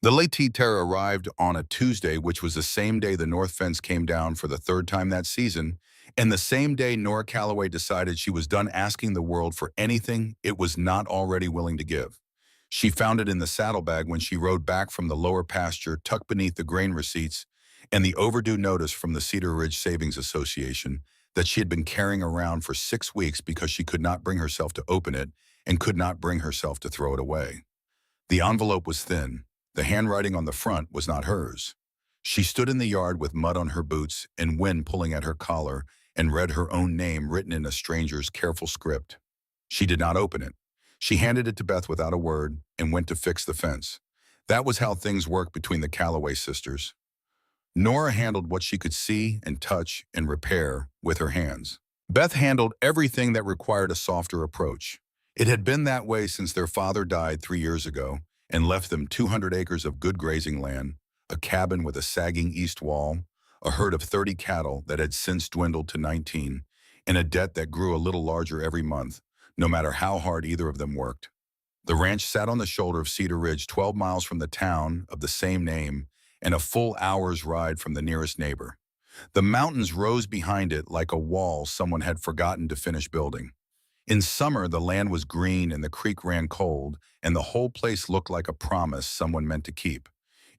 The Legacy Terror arrived on a Tuesday, which was the same day the North Fence came down for the third time that season, and the same day Nora Calloway decided she was done asking the world for anything it was not already willing to give. She found it in the saddlebag when she rode back from the lower pasture, tucked beneath the grain receipts and the overdue notice from the Cedar Ridge Savings Association that she had been carrying around for 6 weeks because she could not bring herself to open it and could not bring herself to throw it away. The envelope was thin. The handwriting on the front was not hers. She stood in the yard with mud on her boots and wind pulling at her collar and read her own name written in a stranger's careful script. She did not open it. She handed it to Beth without a word and went to fix the fence. That was how things worked between the Calloway sisters. Nora handled what she could see and touch and repair with her hands. Beth handled everything that required a softer approach. It had been that way since their father died 3 years ago and left them 200 acres of good grazing land, a cabin with a sagging east wall, a herd of 30 cattle that had since dwindled to 19, and a debt that grew a little larger every month, no matter how hard either of them worked. The ranch sat on the shoulder of Cedar Ridge, 12 miles from the town of the same name, and a full hour's ride from the nearest neighbor. The mountains rose behind it like a wall someone had forgotten to finish building. In summer, the land was green and the creek ran cold, and the whole place looked like a promise someone meant to keep.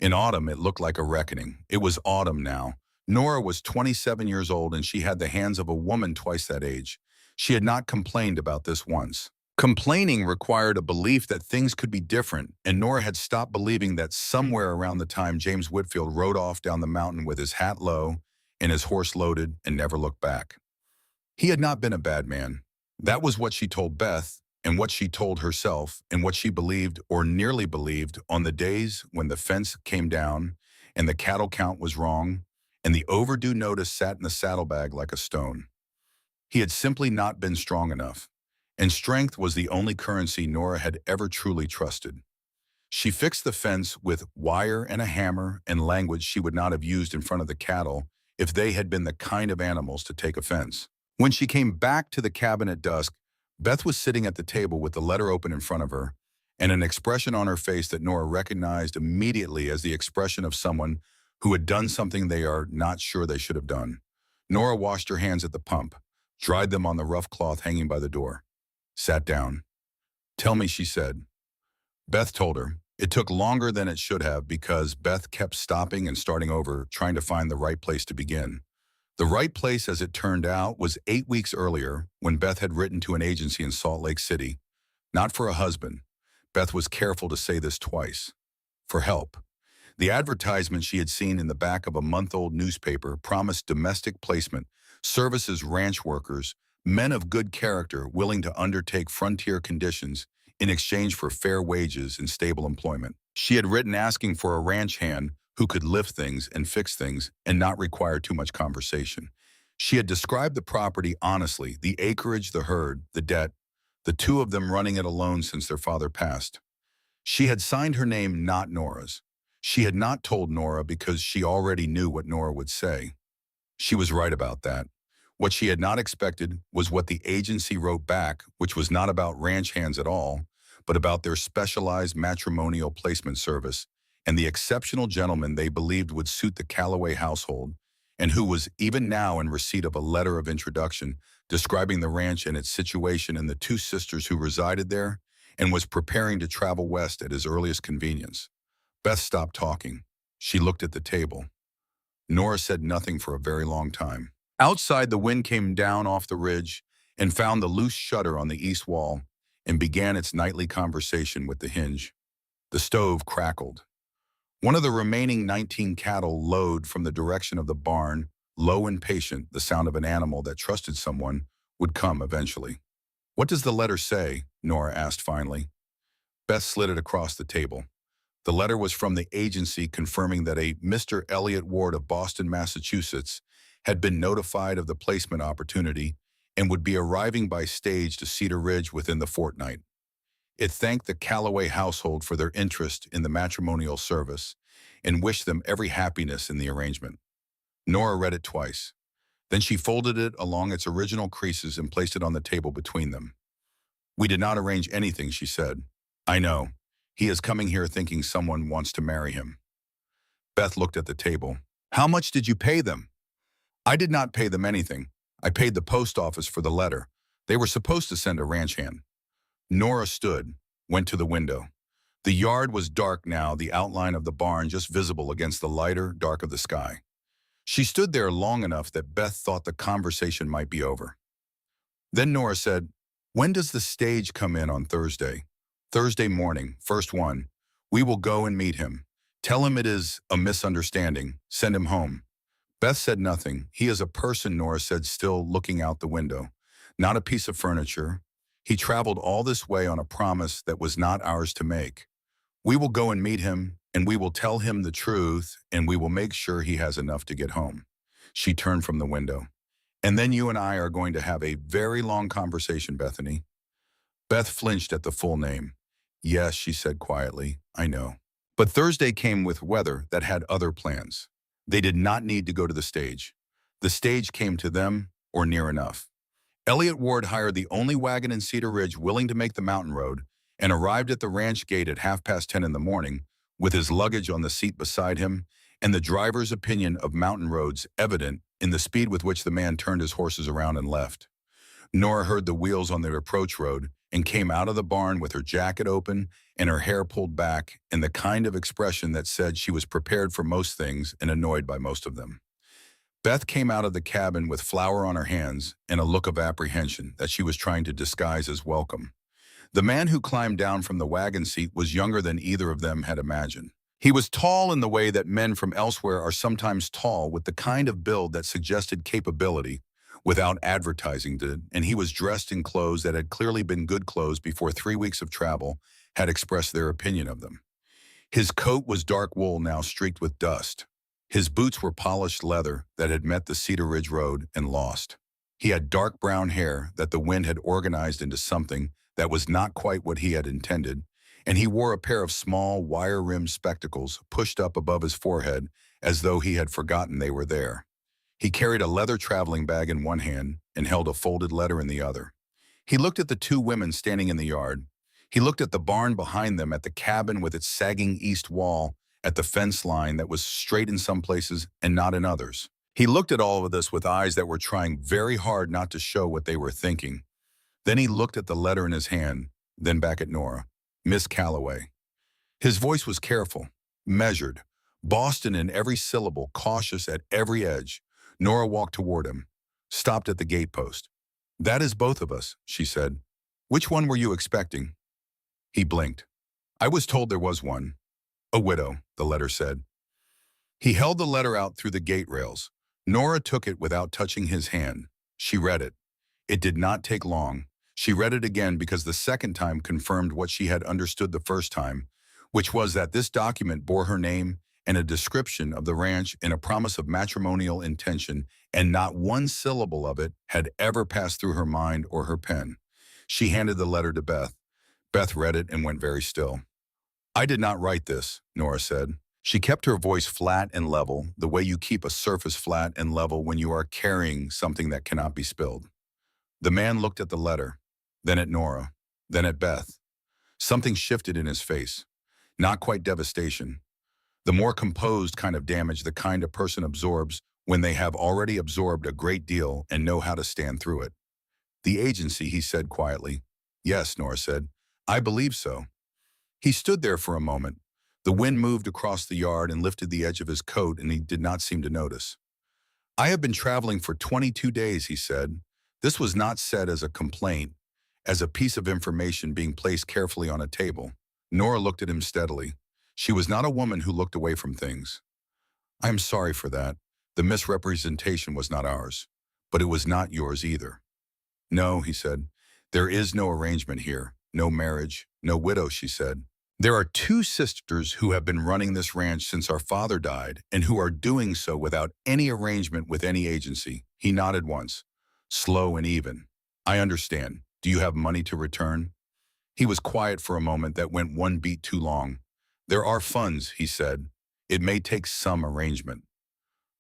In autumn, it looked like a reckoning. It was autumn now. Nora was 27 years old, and she had the hands of a woman twice that age. She had not complained about this once. Complaining required a belief that things could be different, and Nora had stopped believing that somewhere around the time James Whitfield rode off down the mountain with his hat low and his horse loaded and never looked back. He had not been a bad man. That was what she told Beth, and what she told herself, and what she believed or nearly believed on the days when the fence came down and the cattle count was wrong and the overdue notice sat in the saddlebag like a stone. He had simply not been strong enough, and strength was the only currency Nora had ever truly trusted. She fixed the fence with wire and a hammer and language she would not have used in front of the cattle if they had been the kind of animals to take offense. When she came back to the cabin at dusk, Beth was sitting at the table with the letter open in front of her and an expression on her face that Nora recognized immediately as the expression of someone who had done something they are not sure they should have done. Nora washed her hands at the pump, dried them on the rough cloth hanging by the door, sat down. "Tell me," she said. Beth told her. It took longer than it should have because Beth kept stopping and starting over, trying to find the right place to begin. The right place, as it turned out, was 8 weeks earlier when Beth had written to an agency in Salt Lake City, not for a husband. Beth was careful to say this twice. For help. The advertisement she had seen in the back of a month-old newspaper promised domestic placement, services ranch workers, men of good character willing to undertake frontier conditions in exchange for fair wages and stable employment. She had written asking for a ranch hand who could lift things and fix things and not require too much conversation. She had described the property honestly, the acreage, the herd, the debt, the two of them running it alone since their father passed. She had signed her name, not Nora's. She had not told Nora because she already knew what Nora would say. She was right about that. What she had not expected was what the agency wrote back, which was not about ranch hands at all, but about their specialized matrimonial placement service and the exceptional gentleman they believed would suit the Calloway household, and who was even now in receipt of a letter of introduction describing the ranch and its situation and the two sisters who resided there, and was preparing to travel west at his earliest convenience. Beth stopped talking. She looked at the table. Nora said nothing for a very long time. Outside, the wind came down off the ridge and found the loose shutter on the east wall and began its nightly conversation with the hinge. The stove crackled. One of the remaining 19 cattle lowed from the direction of the barn, low and patient, the sound of an animal that trusted someone would come eventually. "What does the letter say?" Nora asked finally. Beth slid it across the table. The letter was from the agency confirming that a Mr. Elliot Ward of Boston, Massachusetts, had been notified of the placement opportunity and would be arriving by stage to Cedar Ridge within the fortnight. It thanked the Calloway household for their interest in the matrimonial service and wished them every happiness in the arrangement. Nora read it twice. Then she folded it along its original creases and placed it on the table between them. "We did not arrange anything," she said. "I know. He is coming here thinking someone wants to marry him. Beth looked at the table. How much did you pay them? I did not pay them anything. I paid the post office for the letter. They were supposed to send a ranch hand. Nora stood, went to the window. The yard was dark now, the outline of the barn just visible against the lighter dark of the sky. She stood there long enough that Beth thought the conversation might be over. Then Nora said, when does the stage come in on Thursday? Thursday morning, first one. We will go and meet him. Tell him it is a misunderstanding. Send him home. Beth said nothing. He is a person, Nora said, still looking out the window. Not a piece of furniture. He traveled all this way on a promise that was not ours to make. We will go and meet him, and we will tell him the truth, and we will make sure he has enough to get home. She turned from the window. And then you and I are going to have a very long conversation, Bethany. Beth flinched at the full name. Yes, she said quietly, I know. But Thursday came with weather that had other plans. They did not need to go to the stage. The stage came to them, or near enough. Elliot Ward hired the only wagon in Cedar Ridge willing to make the mountain road and arrived at the ranch gate at 10:30 in the morning with his luggage on the seat beside him and the driver's opinion of mountain roads evident in the speed with which the man turned his horses around and left. Nora heard the wheels on the approach road and came out of the barn with her jacket open and her hair pulled back and the kind of expression that said she was prepared for most things and annoyed by most of them. Beth came out of the cabin with flour on her hands and a look of apprehension that she was trying to disguise as welcome. The man who climbed down from the wagon seat was younger than either of them had imagined. He was tall in the way that men from elsewhere are sometimes tall, with the kind of build that suggested capability without advertising did, and he was dressed in clothes that had clearly been good clothes before 3 weeks of travel had expressed their opinion of them. His coat was dark wool now streaked with dust. His boots were polished leather that had met the Cedar Ridge Road and lost. He had dark brown hair that the wind had organized into something that was not quite what he had intended, and he wore a pair of small, wire-rimmed spectacles pushed up above his forehead as though he had forgotten they were there. He carried a leather traveling bag in one hand and held a folded letter in the other. He looked at the two women standing in the yard. He looked at the barn behind them, at the cabin with its sagging east wall, at the fence line that was straight in some places and not in others. He looked at all of this with eyes that were trying very hard not to show what they were thinking. Then he looked at the letter in his hand, then back at Nora. Miss Calloway. His voice was careful, measured, Boston in every syllable, cautious at every edge. Nora walked toward him, stopped at the gatepost. That is both of us, she said. Which one were you expecting? He blinked. I was told there was one. A widow, the letter said. He held the letter out through the gate rails. Nora took it without touching his hand. She read it. It did not take long. She read it again because the second time confirmed what she had understood the first time, which was that this document bore her name and a description of the ranch and a promise of matrimonial intention, and not one syllable of it had ever passed through her mind or her pen. She handed the letter to Beth. Beth read it and went very still. I did not write this, Nora said. She kept her voice flat and level, the way you keep a surface flat and level when you are carrying something that cannot be spilled. The man looked at the letter, then at Nora, then at Beth. Something shifted in his face. Not quite devastation. The more composed kind of damage the kind a person absorbs when they have already absorbed a great deal and know how to stand through it. The agency, he said quietly. Yes, Nora said. I believe so. He stood there for a moment. The wind moved across the yard and lifted the edge of his coat, and he did not seem to notice. I have been traveling for 22 days, he said. This was not said as a complaint, as a piece of information being placed carefully on a table. Nora looked at him steadily. She was not a woman who looked away from things. I am sorry for that. The misrepresentation was not ours, but it was not yours either. No, he said. There is no arrangement here, no marriage, no widow, she said. There are two sisters who have been running this ranch since our father died and who are doing so without any arrangement with any agency. He nodded once, slow and even. I understand. Do you have money to return? He was quiet for a moment that went one beat too long. There are funds, he said. It may take some arrangement.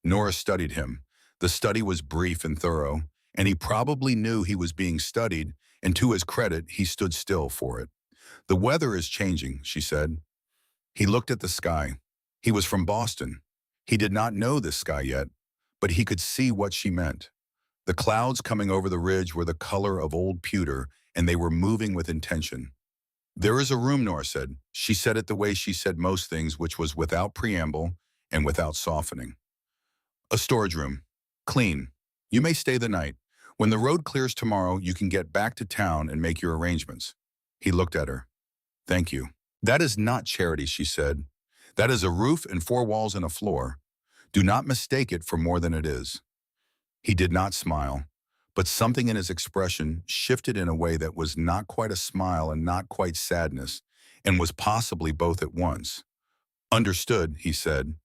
Nora studied him. The study was brief and thorough, and he probably knew he was being studied, and to his credit, he stood still for it. "The weather is changing," she said. He looked at the sky. He was from Boston. He did not know this sky yet, but he could see what she meant. The clouds coming over the ridge were the color of old pewter, and they were moving with intention. "There is a room," Nora said. She said it the way she said most things, which was without preamble and without softening. "A storage room. Clean. You may stay the night. When the road clears tomorrow, you can get back to town and make your arrangements." He looked at her. "Thank you." "That is not charity," she said. "That is a roof and four walls and a floor. Do not mistake it for more than it is." He did not smile, but something in his expression shifted in a way that was not quite a smile and not quite sadness, and was possibly both at once. "Understood," he said.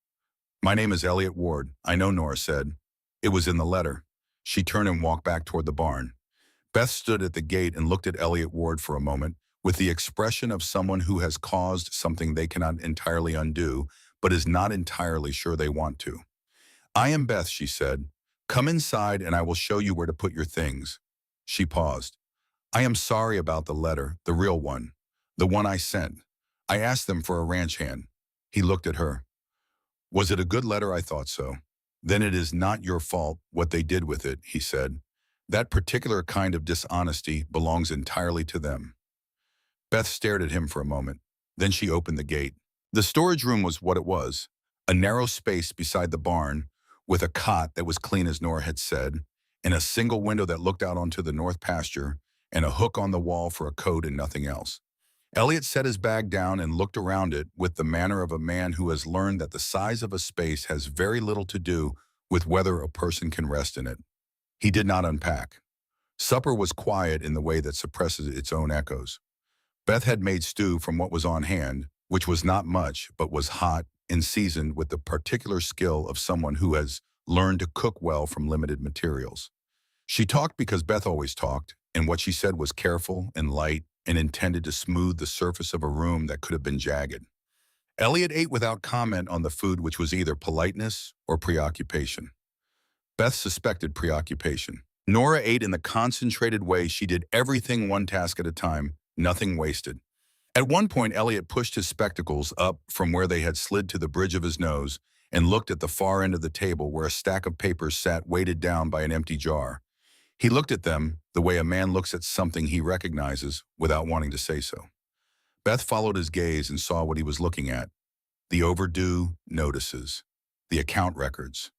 "My name is Elliot Ward." "I know," Nora said. "It was in the letter." She turned and walked back toward the barn. Beth stood at the gate and looked at Elliot Ward for a moment, with the expression of someone who has caused something they cannot entirely undo, but is not entirely sure they want to. "I am Beth," she said. "Come inside and I will show you where to put your things." She paused. "I am sorry about the letter, the real one, the one I sent. I asked them for a ranch hand." He looked at her. "Was it a good letter?" "I thought so." "Then it is not your fault what they did with it," he said. "That particular kind of dishonesty belongs entirely to them." Beth stared at him for a moment. Then she opened the gate. The storage room was what it was, a narrow space beside the barn, with a cot that was clean as Nora had said, and a single window that looked out onto the north pasture, and a hook on the wall for a coat and nothing else. Elliot set his bag down and looked around it with the manner of a man who has learned that the size of a space has very little to do with whether a person can rest in it. He did not unpack. Supper was quiet in the way that suppresses its own echoes. Beth had made stew from what was on hand, which was not much, but was hot and seasoned with the particular skill of someone who has learned to cook well from limited materials. She talked because Beth always talked, and what she said was careful and light and intended to smooth the surface of a room that could have been jagged. Elliot ate without comment on the food, which was either politeness or preoccupation. Beth suspected preoccupation. Nora ate in the concentrated way she did everything one task at a time, nothing wasted. At one point, Elliot pushed his spectacles up from where they had slid to the bridge of his nose and looked at the far end of the table where a stack of papers sat weighted down by an empty jar. He looked at them the way a man looks at something he recognizes without wanting to say so. Beth followed his gaze and saw what he was looking at: the overdue notices, the account records,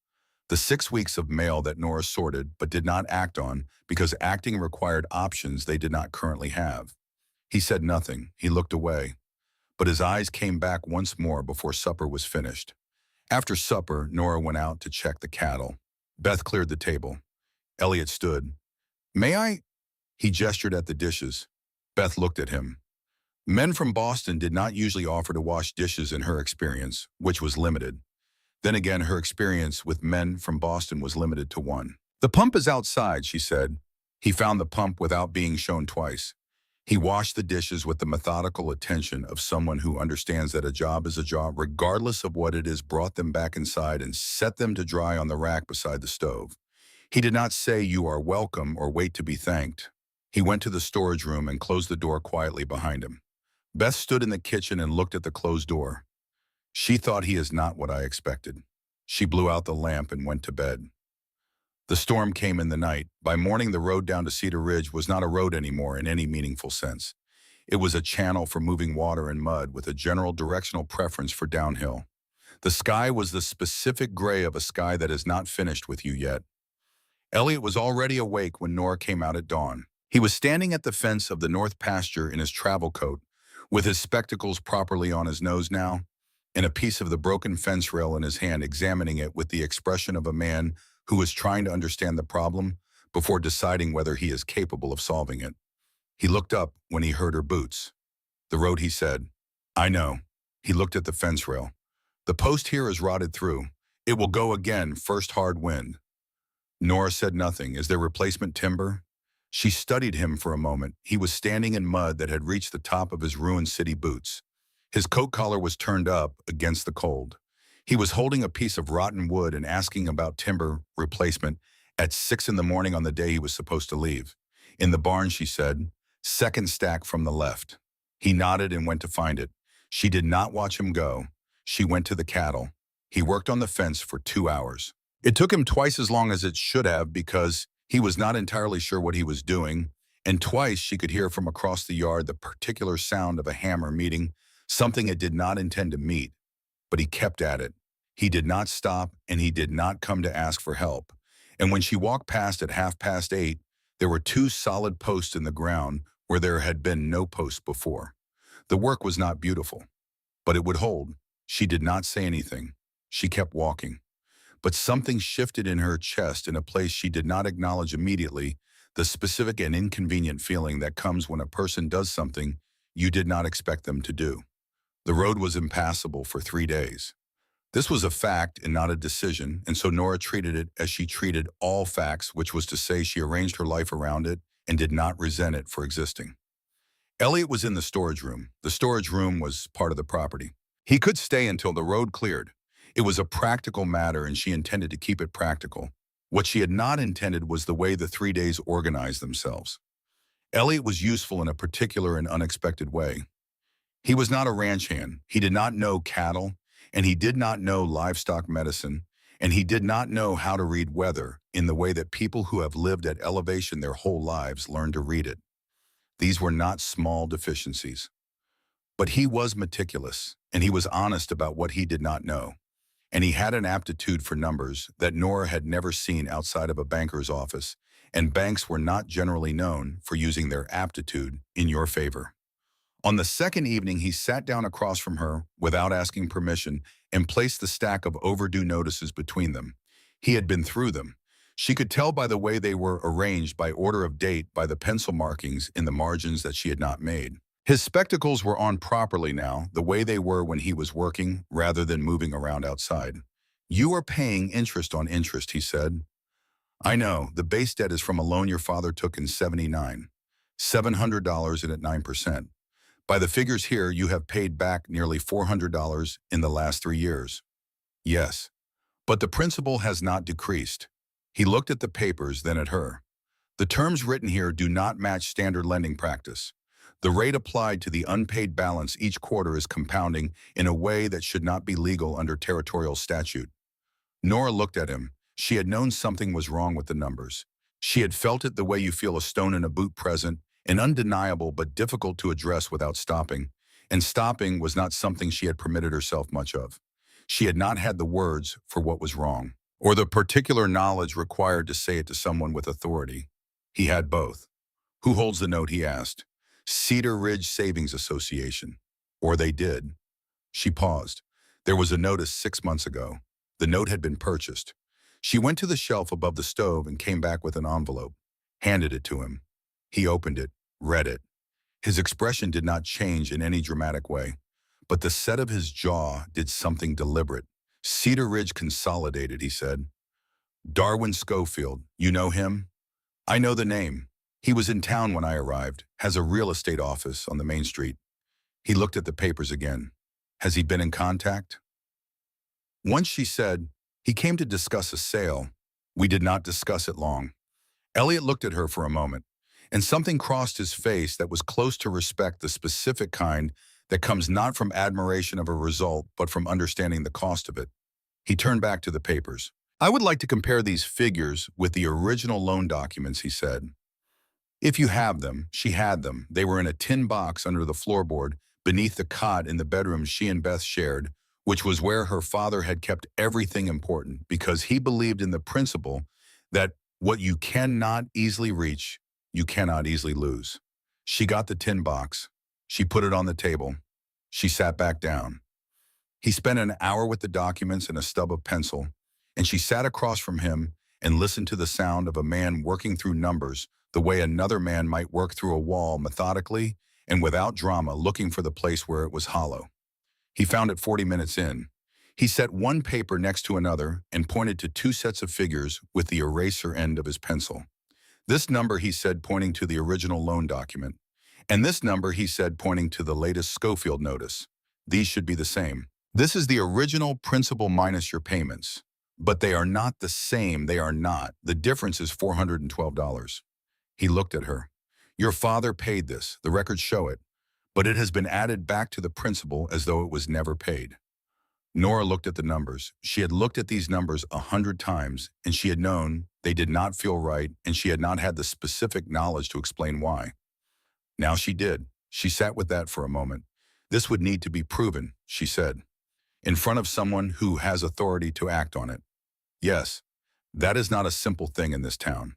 the 6 weeks of mail that Nora sorted but did not act on because acting required options they did not currently have. He said nothing. He looked away, but his eyes came back once more before supper was finished. After supper, Nora went out to check the cattle. Beth cleared the table. Elliot stood. "May I?" He gestured at the dishes. Beth looked at him. Men from Boston did not usually offer to wash dishes in her experience, which was limited. Then again, her experience with men from Boston was limited to one. "The pump is outside," she said. He found the pump without being shown twice. He washed the dishes with the methodical attention of someone who understands that a job is a job regardless of what it is, brought them back inside and set them to dry on the rack beside the stove. He did not say "you are welcome" or wait to be thanked. He went to the storage room and closed the door quietly behind him. Beth stood in the kitchen and looked at the closed door. She thought, "He is not what I expected." She blew out the lamp and went to bed. The storm came in the night. By morning, the road down to Cedar Ridge was not a road anymore in any meaningful sense. It was a channel for moving water and mud with a general directional preference for downhill. The sky was the specific gray of a sky that is not finished with you yet. Elliot was already awake when Nora came out at dawn. He was standing at the fence of the north pasture in his travel coat, with his spectacles properly on his nose now, and a piece of the broken fence rail in his hand, examining it with the expression of a man who is trying to understand the problem before deciding whether he is capable of solving it. He looked up when he heard her boots. "The road," he said. "I know." He looked at the fence rail. "The post here is rotted through. It will go again, first hard wind." Nora said nothing. "Is there replacement timber?" She studied him for a moment. He was standing in mud that had reached the top of his ruined city boots. His coat collar was turned up against the cold. He was holding a piece of rotten wood and asking about timber replacement at 6 in the morning on the day he was supposed to leave. "In the barn," she said. "Second stack from the left." He nodded and went to find it. She did not watch him go. She went to the cattle. He worked on the fence for 2 hours. It took him twice as long as it should have because he was not entirely sure what he was doing, and twice she could hear from across the yard the particular sound of a hammer meeting something it did not intend to meet. But he kept at it. He did not stop, and he did not come to ask for help. And when she walked past at 8:30, there were two solid posts in the ground where there had been no posts before. The work was not beautiful, but it would hold. She did not say anything. She kept walking. But something shifted in her chest in a place she did not acknowledge immediately, the specific and inconvenient feeling that comes when a person does something you did not expect them to do. The road was impassable for 3 days. This was a fact and not a decision, and so Nora treated it as she treated all facts, which was to say she arranged her life around it and did not resent it for existing. Elliot was in the storage room. The storage room was part of the property. He could stay until the road cleared. It was a practical matter, and she intended to keep it practical. What she had not intended was the way the 3 days organized themselves. Elliot was useful in a particular and unexpected way. He was not a ranch hand. He did not know cattle, and he did not know livestock medicine, and he did not know how to read weather in the way that people who have lived at elevation their whole lives learn to read it. These were not small deficiencies. But he was meticulous, and he was honest about what he did not know. And he had an aptitude for numbers that Nora had never seen outside of a banker's office, and banks were not generally known for using their aptitude in your favor. On the second evening, he sat down across from her without asking permission and placed the stack of overdue notices between them. He had been through them. She could tell by the way they were arranged by order of date by the pencil markings in the margins that she had not made. His spectacles were on properly now, the way they were when he was working rather than moving around outside. "You are paying interest on interest," he said. "I know, the base debt is from a loan your father took in '79. $700 and at 9%. By the figures here, you have paid back nearly $400 in the last 3 years. Yes, but the principal has not decreased." He looked at the papers, then at her. "The terms written here do not match standard lending practice. The rate applied to the unpaid balance each quarter is compounding in a way that should not be legal under territorial statute." Nora looked at him. She had known something was wrong with the numbers. She had felt it the way you feel a stone in a boot present, and undeniable but difficult to address without stopping. And stopping was not something she had permitted herself much of. She had not had the words for what was wrong, or the particular knowledge required to say it to someone with authority. He had both. "Who holds the note?" he asked. "Cedar Ridge Savings Association." Or they did. She paused. There was a notice 6 months ago. The note had been purchased. She went to the shelf above the stove and came back with an envelope, handed it to him. He opened it, read it. His expression did not change in any dramatic way, but the set of his jaw did something deliberate. "Cedar Ridge Consolidated," he said. "Darwin Schofield, you know him?" "I know the name. He was in town when I arrived, has a real estate office on the main street." He looked at the papers again. "Has he been in contact?" Once she said, "He came to discuss a sale." We did not discuss it long. Elliot looked at her for a moment, and something crossed his face that was close to respect, the specific kind that comes not from admiration of a result, but from understanding the cost of it. He turned back to the papers. "I would like to compare these figures with the original loan documents," he said. "If you have them." She had them. They were in a tin box under the floorboard, beneath the cot in the bedroom she and Beth shared, which was where her father had kept everything important, because he believed in the principle that what you cannot easily reach, you cannot easily lose. She got the tin box. She put it on the table. She sat back down. He spent an hour with the documents and a stub of pencil, and she sat across from him and listened to the sound of a man working through numbers the way another man might work through a wall, methodically and without drama, looking for the place where it was hollow. He found it 40 minutes in. He set one paper next to another and pointed to two sets of figures with the eraser end of his pencil. "This number," he said, pointing to the original loan document. "And this number," he said, pointing to the latest Schofield notice. "These should be the same. This is the original principal minus your payments. But they are not the same. They are not. The difference is $412. He looked at her. "Your father paid this. The records show it. but it has been added back to the principal as though it was never paid. Nora looked at the numbers. She had looked at these numbers 100 times, and she had known they did not feel right, and she had not had the specific knowledge to explain why. Now she did. She sat with that for a moment. This would need to be proven, she said, in front of someone who has authority to act on it. Yes, that is not a simple thing in this town.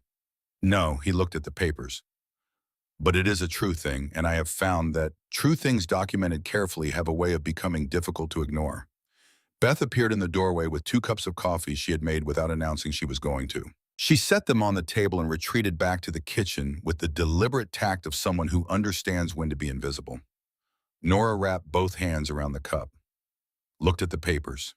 No, he looked at the papers. But it is a true thing, and I have found that true things documented carefully have a way of becoming difficult to ignore. Beth appeared in the doorway with 2 cups of coffee she had made without announcing she was going to. She set them on the table and retreated back to the kitchen with the deliberate tact of someone who understands when to be invisible. Nora wrapped both hands around the cup, looked at the papers,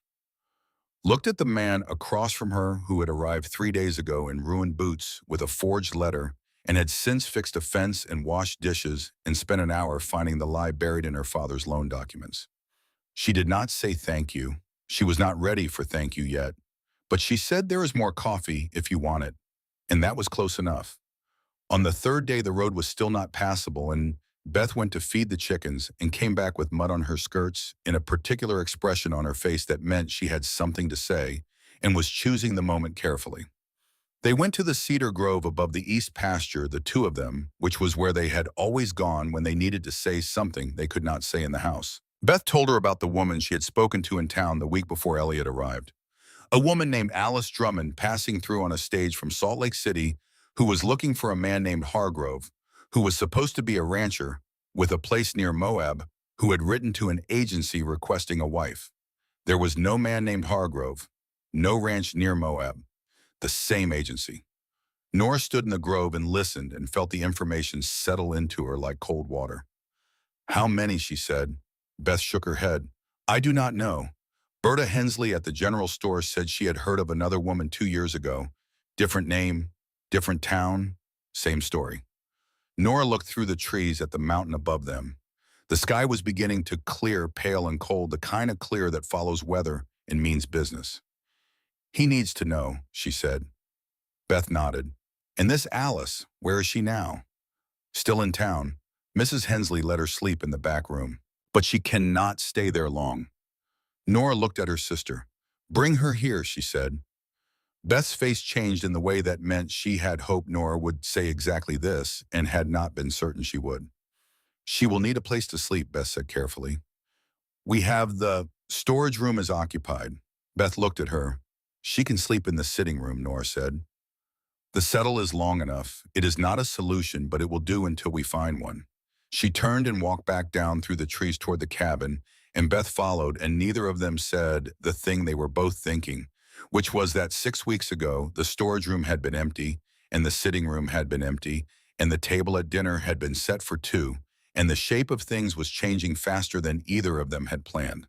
looked at the man across from her who had arrived 3 days ago in ruined boots with a forged letter and had since fixed a fence and washed dishes and spent an hour finding the lie buried in her father's loan documents. She did not say thank you. She was not ready for thank you yet, but she said there is more coffee if you want it, and that was close enough. On the third day, the road was still not passable, and Beth went to feed the chickens and came back with mud on her skirts and a particular expression on her face that meant she had something to say and was choosing the moment carefully. They went to the cedar grove above the east pasture, the two of them, which was where they had always gone when they needed to say something they could not say in the house. Beth told her about the woman she had spoken to in town the week before Elliot arrived. A woman named Alice Drummond passing through on a stage from Salt Lake City who was looking for a man named Hargrove, who was supposed to be a rancher with a place near Moab, who had written to an agency requesting a wife. There was no man named Hargrove, no ranch near Moab, the same agency. Nora stood in the grove and listened and felt the information settle into her like cold water. How many, she said. Beth shook her head. I do not know. Berta Hensley at the general store said she had heard of another woman 2 years ago. Different name, different town, same story. Nora looked through the trees at the mountain above them. The sky was beginning to clear, pale and cold, the kind of clear that follows weather and means business. He needs to know, she said. Beth nodded. And this Alice, where is she now? Still in town. Mrs. Hensley let her sleep in the back room. But she cannot stay there long. Nora looked at her sister. Bring her here, she said. Beth's face changed in the way that meant she had hoped Nora would say exactly this and had not been certain she would. She will need a place to sleep, Beth said carefully. We have the storage room is occupied. Beth looked at her. She can sleep in the sitting room, Nora said. The settle is long enough. It is not a solution, but it will do until we find one. She turned and walked back down through the trees toward the cabin, and Beth followed, and neither of them said the thing they were both thinking, which was that 6 weeks ago, the storage room had been empty, and the sitting room had been empty, and the table at dinner had been set for two, and the shape of things was changing faster than either of them had planned.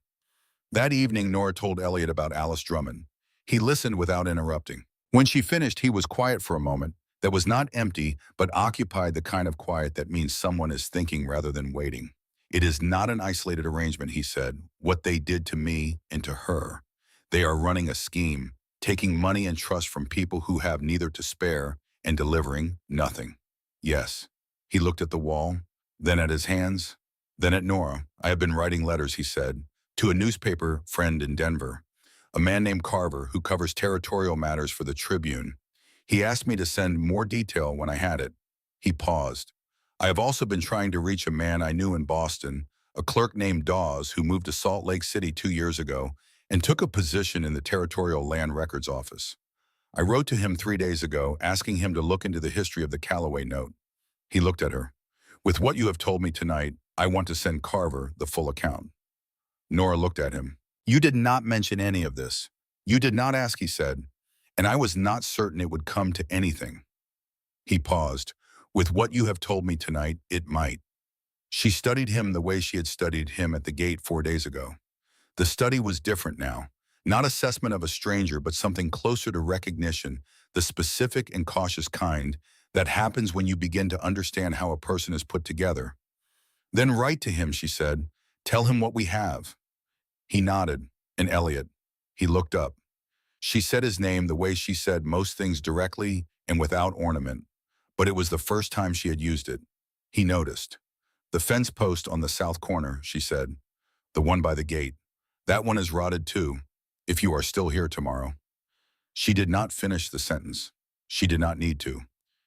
That evening, Nora told Elliot about Alice Drummond. He listened without interrupting. When she finished, he was quiet for a moment, that was not empty, but occupied the kind of quiet that means someone is thinking rather than waiting. It is not an isolated arrangement, he said, what they did to me and to her. They are running a scheme, taking money and trust from people who have neither to spare and delivering nothing. Yes. He looked at the wall, then at his hands, then at Nora. I have been writing letters, he said, to a newspaper friend in Denver, a man named Carver who covers territorial matters for the Tribune. He asked me to send more detail when I had it. He paused. I have also been trying to reach a man I knew in Boston, a clerk named Dawes who moved to Salt Lake City 2 years ago and took a position in the Territorial Land Records Office. I wrote to him 3 days ago asking him to look into the history of the Callaway note. He looked at her. With what you have told me tonight, I want to send Carver the full account. Nora looked at him. You did not mention any of this. You did not ask, he said, and I was not certain it would come to anything. He paused. With what you have told me tonight, it might. She studied him the way she had studied him at the gate 4 days ago. The study was different now. Not assessment of a stranger, but something closer to recognition, the specific and cautious kind that happens when you begin to understand how a person is put together. Then write to him, she said. Tell him what we have. He nodded. And Elliot. He looked up. She said his name the way she said most things, directly and without ornament, but it was the first time she had used it. He noticed. "The fence post on the south corner," she said. "The one by the gate. That one is rotted too, if you are still here tomorrow." She did not finish the sentence. She did not need to.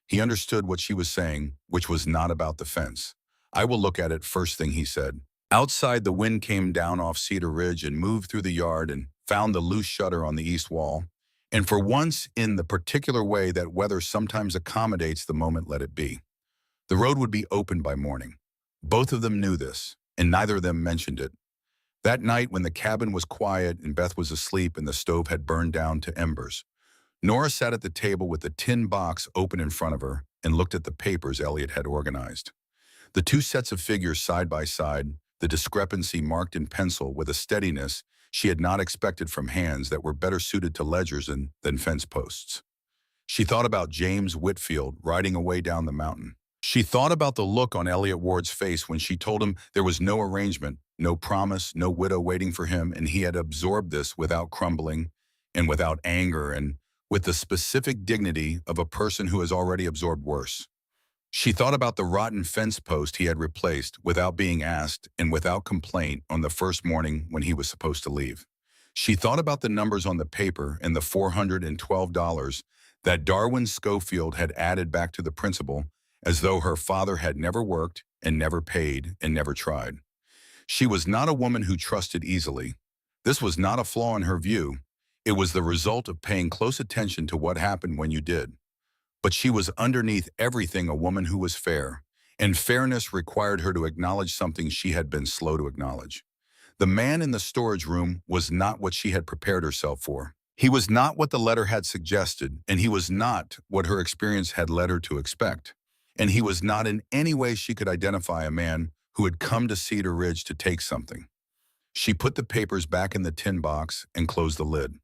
He understood what she was saying, which was not about the fence. "I will look at it first thing," he said. Outside, the wind came down off Cedar Ridge and moved through the yard and found the loose shutter on the east wall. And for once, in the particular way that weather sometimes accommodates the moment let it be. The road would be open by morning. Both of them knew this, and neither of them mentioned it. That night, when the cabin was quiet and Beth was asleep and the stove had burned down to embers, Nora sat at the table with the tin box open in front of her and looked at the papers Elliot had organized. The two sets of figures side by side, the discrepancy marked in pencil with a steadiness she had not expected from hands that were better suited to ledgers than fence posts. She thought about James Whitfield riding away down the mountain. She thought about the look on Elliot Ward's face when she told him there was no arrangement, no promise, no widow waiting for him, and he had absorbed this without crumbling and without anger and with the specific dignity of a person who has already absorbed worse. She thought about the rotten fence post he had replaced without being asked and without complaint on the first morning when he was supposed to leave. She thought about the numbers on the paper and the $412 that Darwin Schofield had added back to the principal as though her father had never worked and never paid and never tried. She was not a woman who trusted easily. This was not a flaw in her view. It was the result of paying close attention to what happened when you did. But she was underneath everything a woman who was fair, and fairness required her to acknowledge something she had been slow to acknowledge. The man in the storage room was not what she had prepared herself for. He was not what the letter had suggested, and he was not what her experience had led her to expect. And he was not in any way she could identify a man who had come to Cedar Ridge to take something. She put the papers back in the tin box and closed the lid.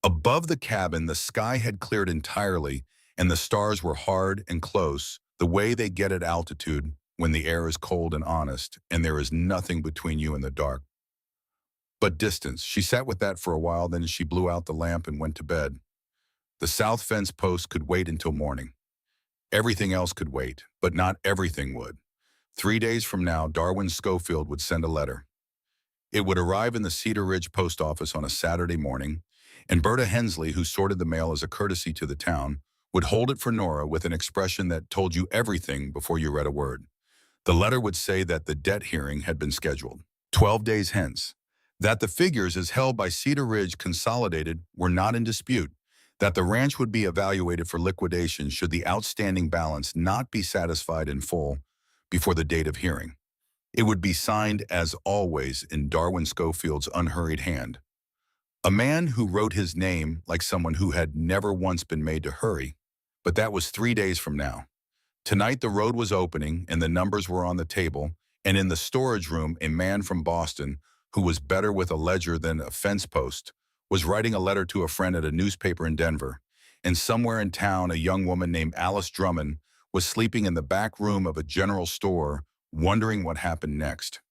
Above the cabin, the sky had cleared entirely, and the stars were hard and close, the way they get at altitude when the air is cold and honest, and there is nothing between you and the dark. But distance. She sat with that for a while, then she blew out the lamp and went to bed. The south fence post could wait until morning. Everything else could wait, but not everything would. 3 days from now, Darwin Schofield would send a letter. It would arrive in the Cedar Ridge post office on a Saturday morning, and Berta Hensley, who sorted the mail as a courtesy to the town, would hold it for Nora with an expression that told you everything before you read a word. The letter would say that the debt hearing had been scheduled 12 days hence, that the figures as held by Cedar Ridge Consolidated were not in dispute, that the ranch would be evaluated for liquidation should the outstanding balance not be satisfied in full before the date of hearing. It would be signed, as always, in Darwin Schofield's unhurried hand. A man who wrote his name like someone who had never once been made to hurry. But that was 3 days from now. Tonight the road was opening and the numbers were on the table, and in the storage room a man from Boston, who was better with a ledger than a fence post, was writing a letter to a friend at a newspaper in Denver. And somewhere in town a young woman named Alice Drummond was sleeping in the back room of a general store, wondering what happened next.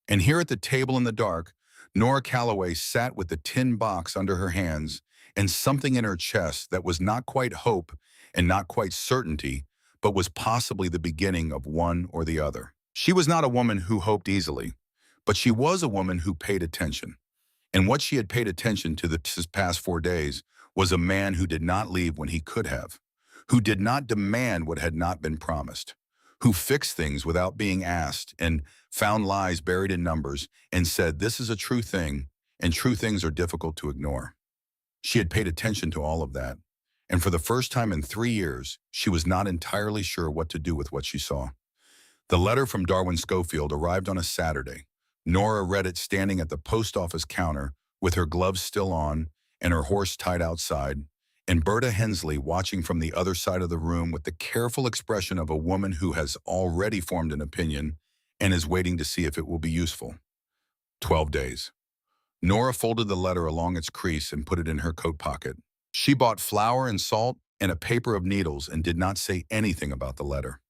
And here at the table in the dark, Nora Calloway sat with the tin box under her hands and something in her chest that was not quite hope and not quite certainty, but was possibly the beginning of one or the other. She was not a woman who hoped easily, but she was a woman who paid attention. And what she had paid attention to this past 4 days was a man who did not leave when he could have, who did not demand what had not been promised, who fixed things without being asked and found lies buried in numbers and said, "This is a true thing, and true things are difficult to ignore." She had paid attention to all of that, and for the first time in 3 years, she was not entirely sure what to do with what she saw. The letter from Darwin Schofield arrived on a Saturday. Nora read it standing at the post office counter with her gloves still on and her horse tied outside, and Berta Hensley watching from the other side of the room with the careful expression of a woman who has already formed an opinion and is waiting to see if it will be useful. 12 days. Nora folded the letter along its crease and put it in her coat pocket. She bought flour and salt and a paper of needles and did not say anything about the letter.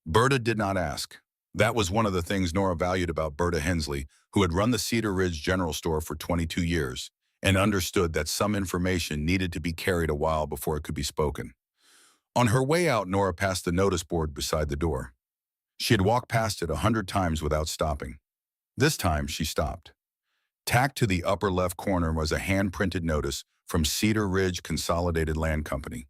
Berta did not ask. That was one of the things Nora valued about Berta Hensley, who had run the Cedar Ridge General Store for 22 years and understood that some information needed to be carried a while before it could be spoken. On her way out, Nora passed the notice board beside the door. She had walked past it 100 times without stopping. This time, she stopped. Tacked to the upper left corner was a hand-printed notice from Cedar Ridge Consolidated Land Company.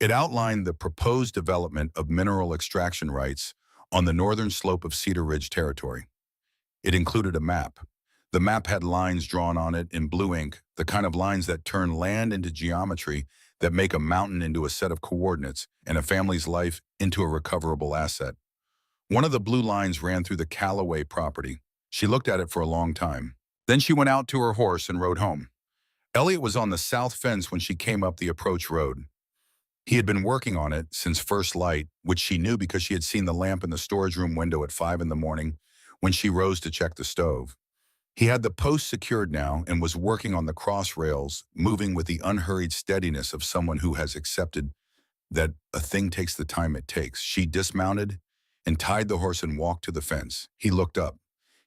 It outlined the proposed development of mineral extraction rights on the northern slope of Cedar Ridge territory. It included a map. The map had lines drawn on it in blue ink, the kind of lines that turn land into geometry, that make a mountain into a set of coordinates and a family's life into a recoverable asset. One of the blue lines ran through the Callaway property. She looked at it for a long time. Then she went out to her horse and rode home. Elliot was on the south fence when she came up the approach road. He had been working on it since first light, which she knew because she had seen the lamp in the storage room window at 5 in the morning when she rose to check the stove. He had the post secured now and was working on the cross rails, moving with the unhurried steadiness of someone who has accepted that a thing takes the time it takes. She dismounted and tied the horse and walked to the fence. He looked up.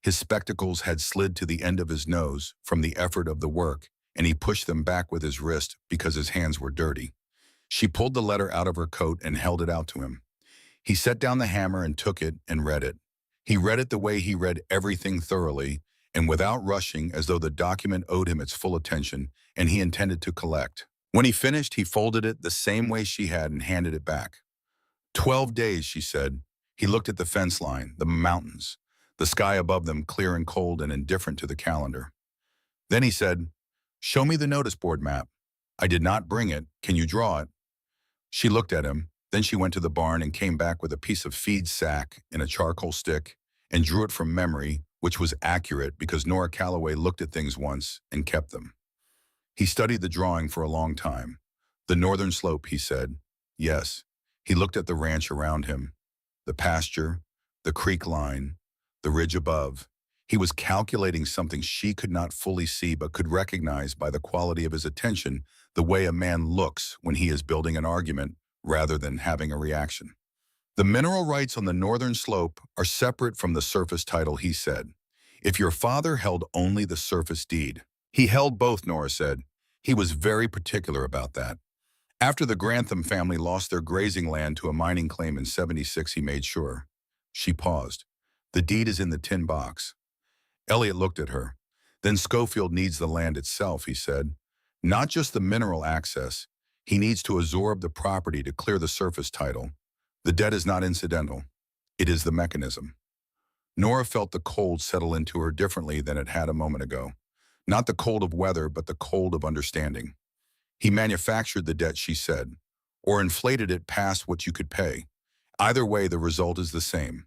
His spectacles had slid to the end of his nose from the effort of the work, and he pushed them back with his wrist because his hands were dirty. She pulled the letter out of her coat and held it out to him. He set down the hammer and took it and read it. He read it the way he read everything, thoroughly and without rushing, as though the document owed him its full attention and he intended to collect. When he finished, he folded it the same way she had and handed it back. 12 days, she said. He looked at the fence line, the mountains, the sky above them clear and cold and indifferent to the calendar. Then he said, "Show me the notice board map. I did not bring it. Can you draw it?" She looked at him. Then she went to the barn and came back with a piece of feed sack and a charcoal stick and drew it from memory, which was accurate because Nora Calloway looked at things once and kept them. He studied the drawing for a long time. The northern slope, he said. Yes. He looked at the ranch around him, the pasture, the creek line, the ridge above. He was calculating something she could not fully see but could recognize by the quality of his attention, the way a man looks when he is building an argument rather than having a reaction. The mineral rights on the northern slope are separate from the surface title, he said. If your father held only the surface deed. He held both, Nora said. He was very particular about that. After the Grantham family lost their grazing land to a mining claim in '76, he made sure. She paused. The deed is in the tin box. Elliot looked at her. Then Schofield needs the land itself, he said. Not just the mineral access. He needs to absorb the property to clear the surface title. The debt is not incidental. It is the mechanism. Nora felt the cold settle into her differently than it had a moment ago. Not the cold of weather, but the cold of understanding. He manufactured the debt, she said, or inflated it past what you could pay. Either way, the result is the same.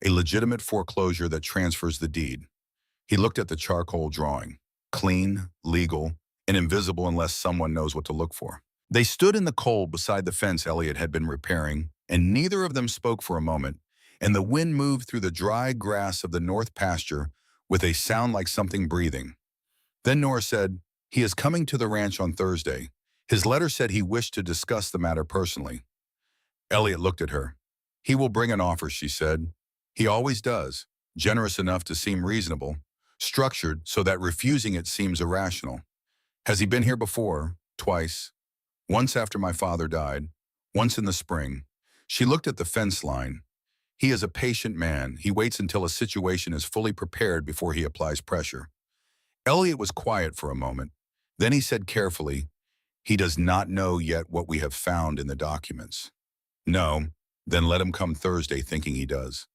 A legitimate foreclosure that transfers the deed. He looked at the charcoal drawing. Clean, legal, and invisible unless someone knows what to look for. They stood in the cold beside the fence Elliot had been repairing, and neither of them spoke for a moment, and the wind moved through the dry grass of the north pasture with a sound like something breathing. Then Nora said, "He is coming to the ranch on Thursday. His letter said he wished to discuss the matter personally." Elliot looked at her. "He will bring an offer," she said. "He always does, generous enough to seem reasonable, structured so that refusing it seems irrational. Has he been here before? Twice. Once after my father died, once in the spring." She looked at the fence line. "He is a patient man. He waits until a situation is fully prepared before he applies pressure." Elliot was quiet for a moment. Then he said carefully, "He does not know yet what we have found in the documents." "No, then let him come Thursday thinking he does."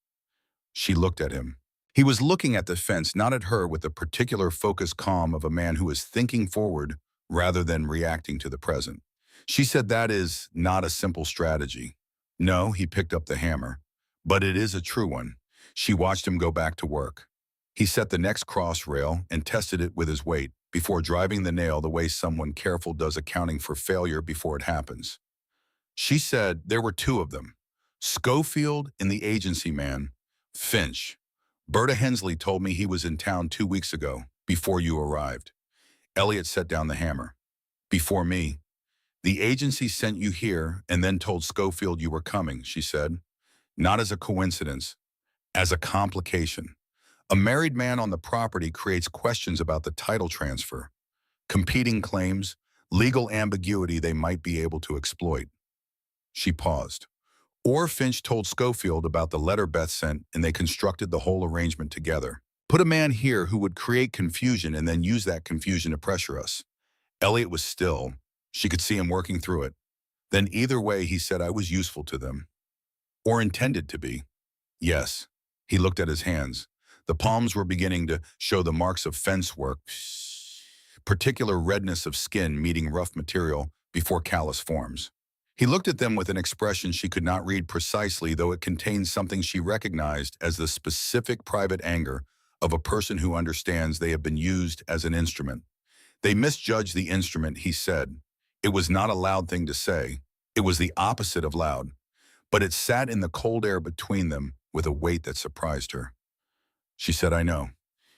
She looked at him. He was looking at the fence, not at her, with the particular focused calm of a man who is thinking forward rather than reacting to the present. She said, "That is not a simple strategy." "No," he picked up the hammer. "But it is a true one." She watched him go back to work. He set the next cross rail and tested it with his weight before driving the nail the way someone careful does, accounting for failure before it happens. She said there were two of them. Schofield and the agency man, Finch. "Berta Hensley told me he was in town 2 weeks ago, before you arrived." Elliot set down the hammer. "Before me. The agency sent you here and then told Schofield you were coming," she said. "Not as a coincidence, as a complication. A married man on the property creates questions about the title transfer, competing claims, legal ambiguity they might be able to exploit." She paused. Or Finch told Schofield about the letter Beth sent, and they constructed the whole arrangement together. Put a man here who would create confusion and then use that confusion to pressure us. Elliot was still. She could see him working through it. Then either way, he said I was useful to them. Or intended to be. Yes. He looked at his hands. The palms were beginning to show the marks of fence work, particular redness of skin meeting rough material before callous forms. He looked at them with an expression she could not read precisely, though it contained something she recognized as the specific private anger of a person who understands they have been used as an instrument. They misjudged the instrument, he said. It was not a loud thing to say. It was the opposite of loud. But it sat in the cold air between them with a weight that surprised her. She said, I know.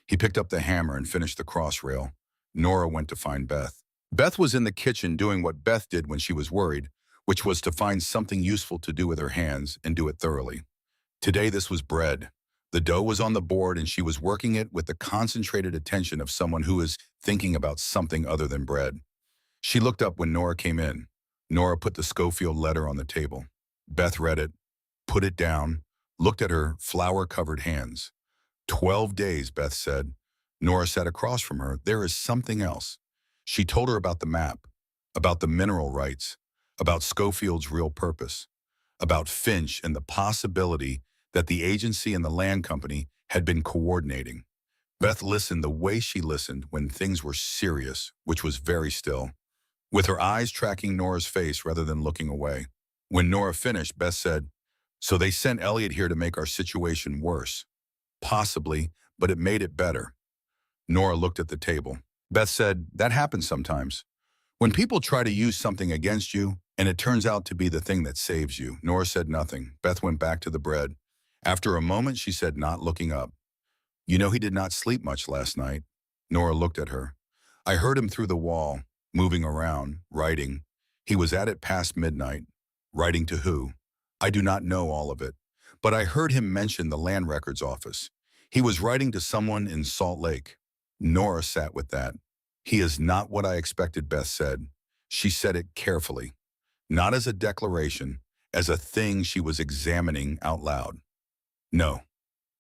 He picked up the hammer and finished the cross rail. Nora went to find Beth. Beth was in the kitchen doing what Beth did when she was worried, which was to find something useful to do with her hands and do it thoroughly. Today this was bread. The dough was on the board and she was working it with the concentrated attention of someone who is thinking about something other than bread. She looked up when Nora came in. Nora put the Schofield letter on the table. Beth read it, put it down, looked at her flour-covered hands. 12 days, Beth said. Nora sat across from her. There is something else. She told her about the map, about the mineral rights, about Schofield's real purpose, about Finch and the possibility that the agency and the land company had been coordinating. Beth listened the way she listened when things were serious, which was very still, with her eyes tracking Nora's face rather than looking away. When Nora finished, Beth said, so they sent Elliot here to make our situation worse. Possibly, but it made it better. Nora looked at the table. Beth said, that happens sometimes. When people try to use something against you, and it turns out to be the thing that saves you. Nora said nothing. Beth went back to the bread. After a moment, she said, not looking up, you know he did not sleep much last night. Nora looked at her. I heard him through the wall, moving around, writing. He was at it past midnight. Writing to who? I do not know all of it, but I heard him mention the land records office. He was writing to someone in Salt Lake. Nora sat with that. He is not what I expected, Beth said. She said it carefully, not as a declaration, as a thing she was examining out loud. No,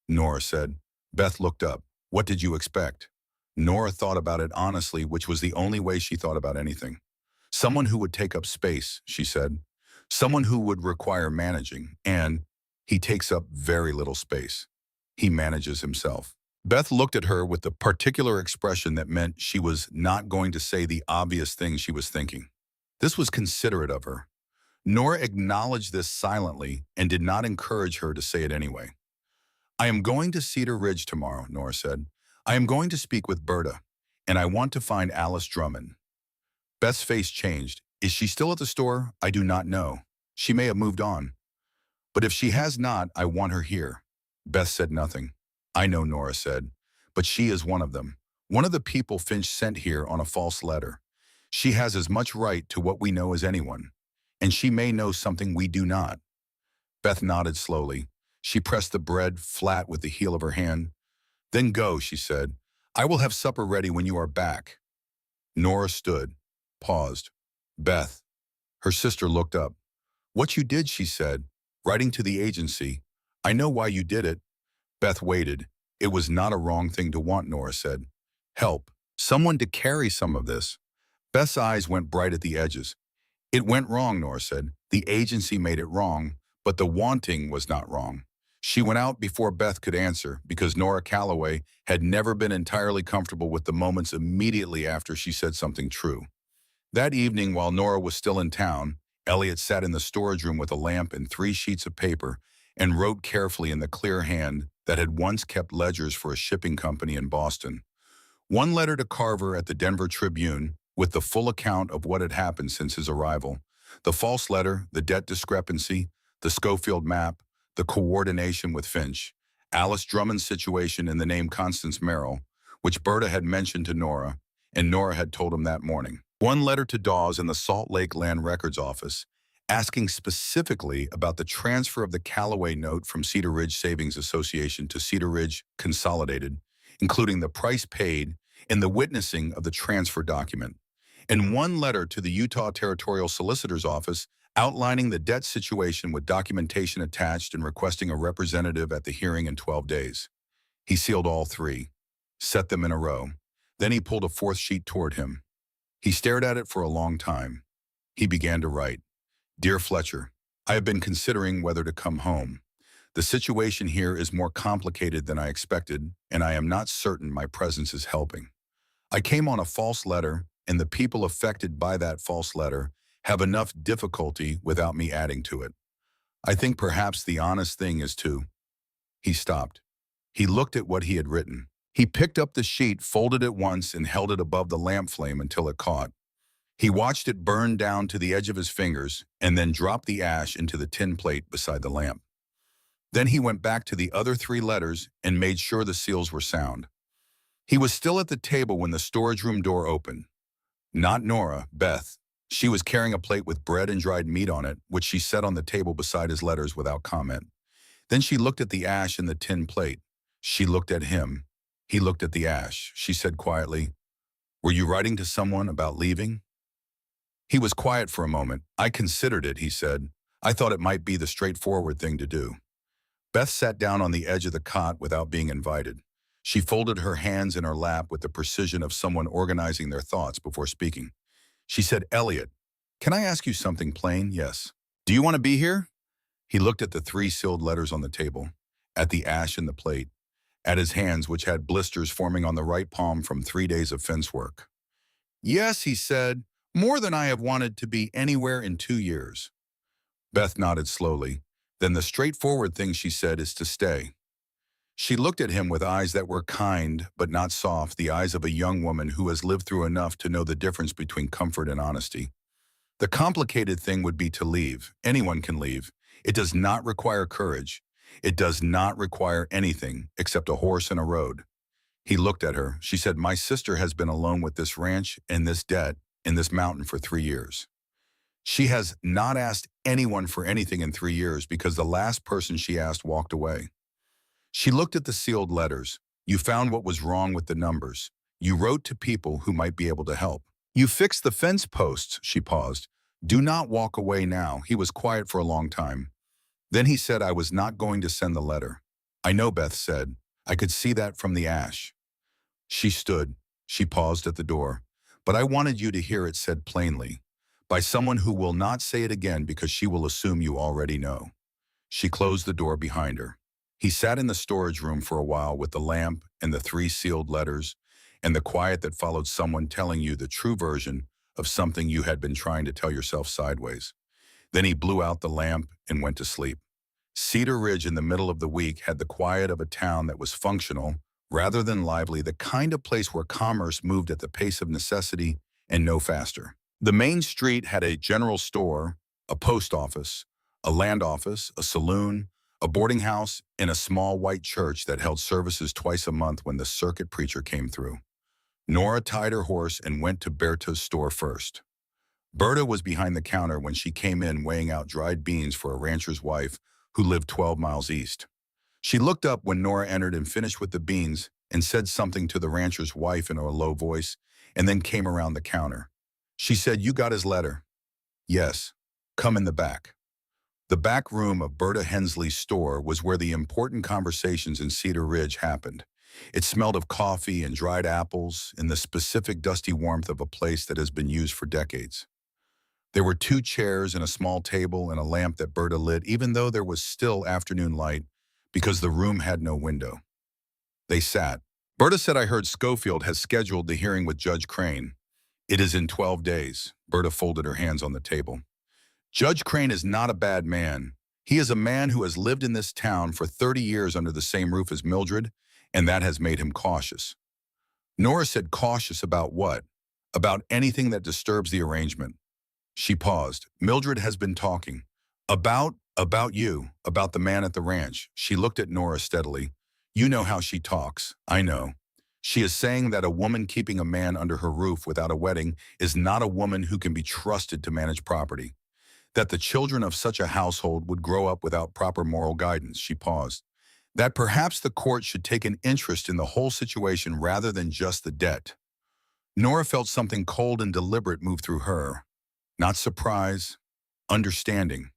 Nora said. Beth looked up. What did you expect? Nora thought about it honestly, which was the only way she thought about anything. Someone who would take up space, she said. Someone who would require managing, and he takes up very little space. He manages himself. Beth looked at her with the particular expression that meant she was not going to say the obvious thing she was thinking. This was considerate of her. Nora acknowledged this silently and did not encourage her to say it anyway. I am going to Cedar Ridge tomorrow, Nora said. I am going to speak with Berta, and I want to find Alice Drummond. Beth's face changed. Is she still at the store? I do not know. She may have moved on. But if she has not, I want her here. Beth said nothing. I know, Nora said, but she is one of them. One of the people Finch sent here on a false letter. She has as much right to what we know as anyone, and she may know something we do not. Beth nodded slowly. She pressed the bread flat with the heel of her hand. Then go, she said. I will have supper ready when you are back. Nora stood, paused. Beth. Her sister looked up. What you did, she said, writing to the agency. I know why you did it. Beth waited. It was not a wrong thing to want, Nora said. Help. Someone to carry some of this. Beth's eyes went bright at the edges. It went wrong, Nora said. The agency made it wrong, but the wanting was not wrong. She went out before Beth could answer because Nora Calloway had never been entirely comfortable with the moments immediately after she said something true. That evening, while Nora was still in town, Elliot sat in the storage room with a lamp and 3 sheets of paper and wrote carefully in the clear hand that had once kept ledgers for a shipping company in Boston. One letter to Carver at the Denver Tribune with the full account of what had happened since his arrival. The false letter, the debt discrepancy, the Schofield map, the coordination with Finch, Alice Drummond's situation in the name Constance Merrill, which Berta had mentioned to Nora, and Nora had told him that morning. One letter to Dawes in the Salt Lake Land Records office, asking specifically about the transfer of the Calloway note from Cedar Ridge Savings Association to Cedar Ridge Consolidated, including the price paid and the witnessing of the transfer document. And one letter to the Utah Territorial Solicitor's Office outlining the debt situation with documentation attached and requesting a representative at the hearing in 12 days. He sealed all three, set them in a row. Then he pulled a fourth sheet toward him. He stared at it for a long time. He began to write. Dear Fletcher, I have been considering whether to come home. The situation here is more complicated than I expected, and I am not certain my presence is helping. I came on a false letter, and the people affected by that false letter have enough difficulty without me adding to it. I think perhaps the honest thing is to... He stopped. He looked at what he had written. He picked up the sheet, folded it once, and held it above the lamp flame until it caught. He watched it burn down to the edge of his fingers and then dropped the ash into the tin plate beside the lamp. Then he went back to the other three letters and made sure the seals were sound. He was still at the table when the storage room door opened. Not Nora, Beth. She was carrying a plate with bread and dried meat on it, which she set on the table beside his letters without comment. Then she looked at the ash in the tin plate. She looked at him. He looked at the ash. She said quietly, "Were you writing to someone about leaving?" He was quiet for a moment. "I considered it," he said. "I thought it might be the straightforward thing to do." Beth sat down on the edge of the cot without being invited. She folded her hands in her lap with the precision of someone organizing their thoughts before speaking. She said, "Elliot, can I ask you something plain?" "Yes." "Do you want to be here?" He looked at the three sealed letters on the table, at the ash in the plate, at his hands which had blisters forming on the right palm from 3 days of fence work. "Yes," he said, "more than I have wanted to be anywhere in 2 years." Beth nodded slowly. "Then the straightforward thing," she said, "is to stay." She looked at him with eyes that were kind but not soft, the eyes of a young woman who has lived through enough to know the difference between comfort and honesty. The complicated thing would be to leave. Anyone can leave. It does not require courage. It does not require anything except a horse and a road. He looked at her. She said, "My sister has been alone with this ranch and this debt in this mountain for 3 years. She has not asked anyone for anything in 3 years because the last person she asked walked away." She looked at the sealed letters. "You found what was wrong with the numbers. You wrote to people who might be able to help. You fixed the fence posts." She paused. "Do not walk away now." He was quiet for a long time. Then he said, "I was not going to send the letter." "I know," Beth said. "I could see that from the ash." She stood. She paused at the door. "But I wanted you to hear it said plainly, by someone who will not say it again because she will assume you already know." She closed the door behind her. He sat in the storage room for a while with the lamp and the three sealed letters and the quiet that followed someone telling you the true version of something you had been trying to tell yourself sideways. Then he blew out the lamp and went to sleep. Cedar Ridge in the middle of the week had the quiet of a town that was functional rather than lively, the kind of place where commerce moved at the pace of necessity and no faster. The main street had a general store, a post office, a land office, a saloon, a boarding house, and a small white church that held services twice a month when the circuit preacher came through. Nora tied her horse and went to Berta's store first. Berta was behind the counter when she came in weighing out dried beans for a rancher's wife who lived 12 miles east. She looked up when Nora entered and finished with the beans and said something to the rancher's wife in a low voice and then came around the counter. She said, "You got his letter?" "Yes. Come in the back." The back room of Berta Hensley's store was where the important conversations in Cedar Ridge happened. It smelled of coffee and dried apples in the specific dusty warmth of a place that has been used for decades. There were 2 chairs and a small table and a lamp that Berta lit, even though there was still afternoon light, because the room had no window. They sat. "Berta said I heard Schofield has scheduled the hearing with Judge Crane. It is in 12 days. Berta folded her hands on the table. "Judge Crane is not a bad man. He is a man who has lived in this town for 30 years under the same roof as Mildred, and that has made him cautious." Nora said, "Cautious about what?" "About anything that disturbs the arrangement." She paused. "Mildred has been talking." About you, about the man at the ranch." She looked at Nora steadily. "You know how she talks." "I know. She is saying that a woman keeping a man under her roof without a wedding is not a woman who can be trusted to manage property. That the children of such a household would grow up without proper moral guidance." She paused. "That perhaps the court should take an interest in the whole situation rather than just the debt." Nora felt something cold and deliberate move through her. Not surprise, understanding,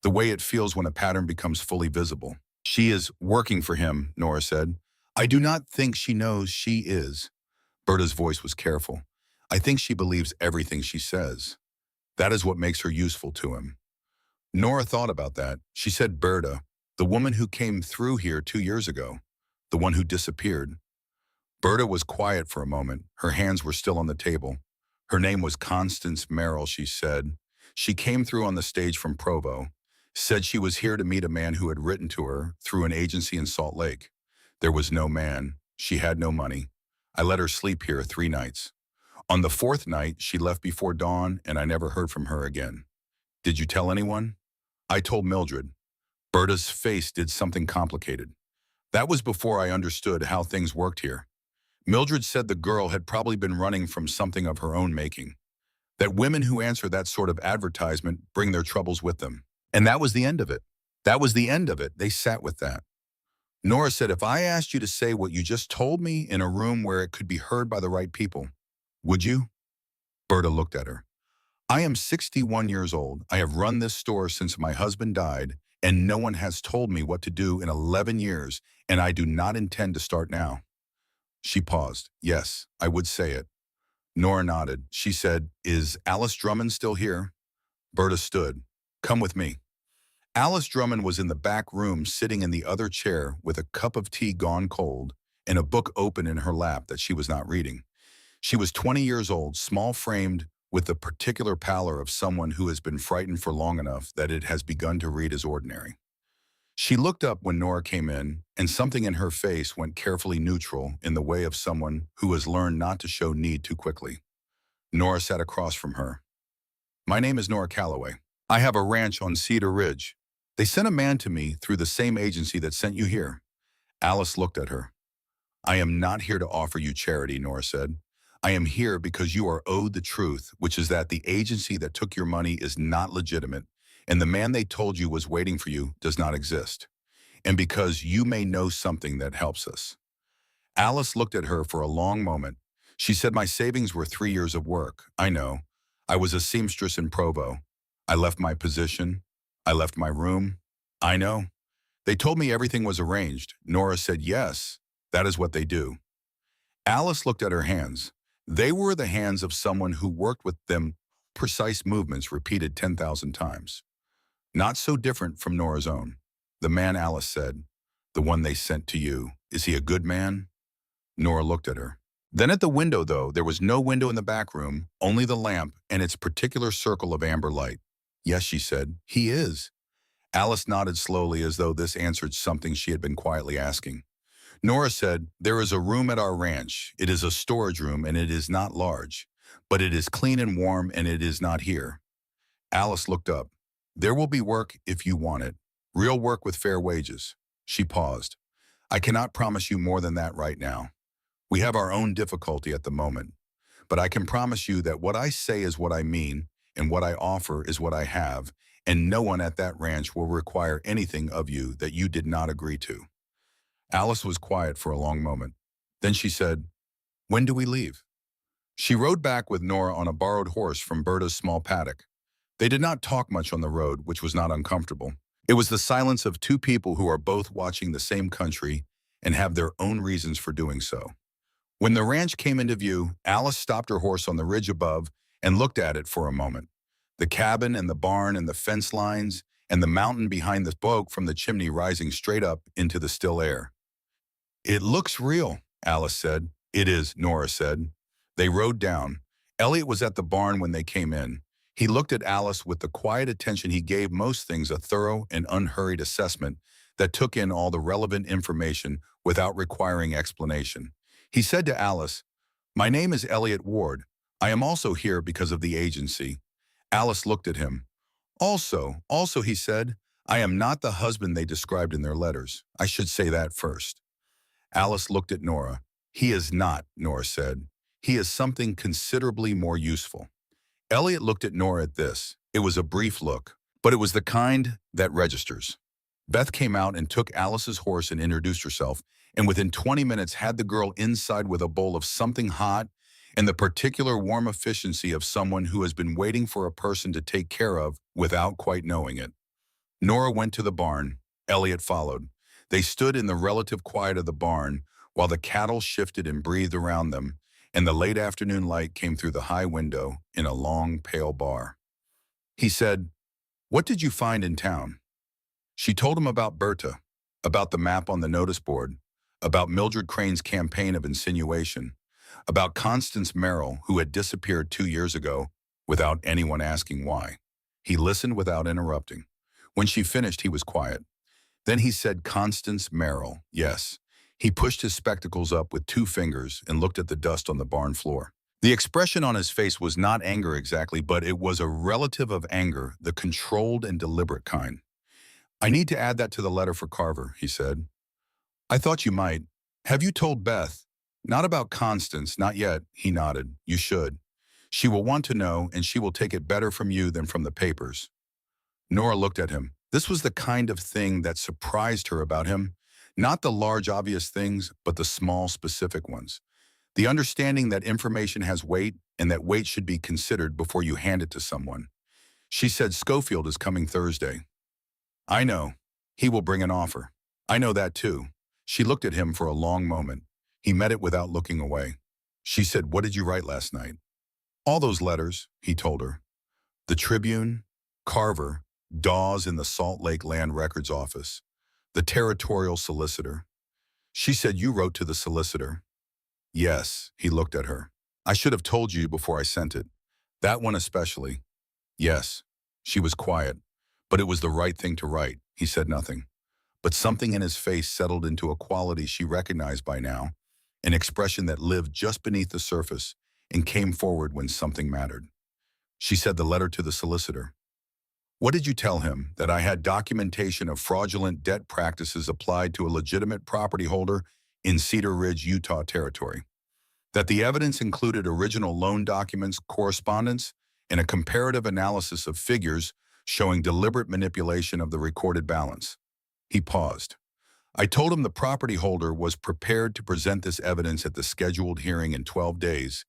the way it feels when a pattern becomes fully visible. She is working for him, Nora said. I do not think she knows she is. Berta's voice was careful. I think she believes everything she says. That is what makes her useful to him. Nora thought about that. She said Berta, the woman who came through here 2 years ago, the one who disappeared. Berta was quiet for a moment. Her hands were still on the table. Her name was Constance Merrill, she said. She came through on the stage from Provo, said she was here to meet a man who had written to her through an agency in Salt Lake. There was no man. She had no money. I let her sleep here 3 nights. On the 4th night, she left before dawn, and I never heard from her again. Did you tell anyone? I told Mildred. Berta's face did something complicated. That was before I understood how things worked here. Mildred said the girl had probably been running from something of her own making. That women who answer that sort of advertisement bring their troubles with them. And that was the end of it. That was the end of it. They sat with that. Nora said, if I asked you to say what you just told me in a room where it could be heard by the right people, would you? Berta looked at her. I am 61 years old. I have run this store since my husband died, and no one has told me what to do in 11 years, and I do not intend to start now. She paused. Yes, I would say it. Nora nodded. She said, is Alice Drummond still here? Berta stood. Come with me. Alice Drummond was in the back room sitting in the other chair with a cup of tea gone cold and a book open in her lap that she was not reading. She was 20 years old, small-framed, with the particular pallor of someone who has been frightened for long enough that it has begun to read as ordinary. She looked up when Nora came in, and something in her face went carefully neutral in the way of someone who has learned not to show need too quickly. Nora sat across from her. My name is Nora Calloway. I have a ranch on Cedar Ridge. They sent a man to me through the same agency that sent you here. Alice looked at her. I am not here to offer you charity, Nora said. I am here because you are owed the truth, which is that the agency that took your money is not legitimate, and the man they told you was waiting for you does not exist, and because you may know something that helps us. Alice looked at her for a long moment. She said, my savings were 3 years of work. I know. I was a seamstress in Provo. I left my position. I left my room. I know. They told me everything was arranged. Nora said, yes, that is what they do. Alice looked at her hands. They were the hands of someone who worked with them, precise movements repeated 10,000 times. Not so different from Nora's own. The man, Alice said, the one they sent to you, is he a good man? Nora looked at her. Then at the window, though, there was no window in the back room, only the lamp and its particular circle of amber light. Yes, she said, he is. Alice nodded slowly as though this answered something she had been quietly asking. Nora said, there is a room at our ranch. It is a storage room and it is not large, but it is clean and warm and it is not here. Alice looked up. There will be work if you want it. Real work with fair wages. She paused. I cannot promise you more than that right now. We have our own difficulty at the moment, but I can promise you that what I say is what I mean and what I offer is what I have, and no one at that ranch will require anything of you that you did not agree to. Alice was quiet for a long moment. Then she said, when do we leave? She rode back with Nora on a borrowed horse from Berta's small paddock. They did not talk much on the road, which was not uncomfortable. It was the silence of two people who are both watching the same country and have their own reasons for doing so. When the ranch came into view, Alice stopped her horse on the ridge above and looked at it for a moment. The cabin and the barn and the fence lines and the mountain behind the smoke from the chimney rising straight up into the still air. It looks real, Alice said. It is, Nora said. They rode down. Elliot was at the barn when they came in. He looked at Alice with the quiet attention he gave most things, a thorough and unhurried assessment that took in all the relevant information without requiring explanation. He said to Alice, my name is Elliot Ward. I am also here because of the agency. Alice looked at him. Also, he said, I am not the husband they described in their letters. I should say that first. Alice looked at Nora. He is not, Nora said. He is something considerably more useful. Elliot looked at Nora at this. It was a brief look, but it was the kind that registers. Beth came out and took Alice's horse and introduced herself, and within 20 minutes had the girl inside with a bowl of something hot and the particular warm efficiency of someone who has been waiting for a person to take care of without quite knowing it. Nora went to the barn. Elliot followed. They stood in the relative quiet of the barn while the cattle shifted and breathed around them, and the late afternoon light came through the high window in a long, pale bar. He said, "What did you find in town?" She told him about Berta, about the map on the notice board, about Mildred Crane's campaign of insinuation, about Constance Merrill, who had disappeared 2 years ago without anyone asking why. He listened without interrupting. When she finished, he was quiet. Then he said, "Constance Merrill, yes." He pushed his spectacles up with 2 fingers and looked at the dust on the barn floor. The expression on his face was not anger exactly, but it was a relative of anger, the controlled and deliberate kind. "I need to add that to the letter for Carver," he said. "I thought you might. Have you told Beth?" "Not about Constance, not yet," he nodded. "You should. She will want to know, and she will take it better from you than from the papers." Nora looked at him. This was the kind of thing that surprised her about him. Not the large, obvious things, but the small, specific ones. The understanding that information has weight and that weight should be considered before you hand it to someone. She said, "Schofield is coming Thursday." "I know. He will bring an offer." "I know that too." She looked at him for a long moment. He met it without looking away. She said, "What did you write last night?" "All those letters," he told her. The Tribune, Carver, Dawes in the Salt Lake Land Records office, the territorial solicitor. She said, "You wrote to the solicitor." "Yes," he looked at her. "I should have told you before I sent it. That one especially." "Yes." She was quiet. "But it was the right thing to write." He said nothing. But something in his face settled into a quality she recognized by now, an expression that lived just beneath the surface and came forward when something mattered. She said, "The letter to the solicitor. What did you tell him? That I had documentation of fraudulent debt practices applied to a legitimate property holder in Cedar Ridge, Utah territory. That the evidence included original loan documents, correspondence, and a comparative analysis of figures showing deliberate manipulation of the recorded balance." He paused. "I told him the property holder was prepared to present this evidence at the scheduled hearing in 12 days,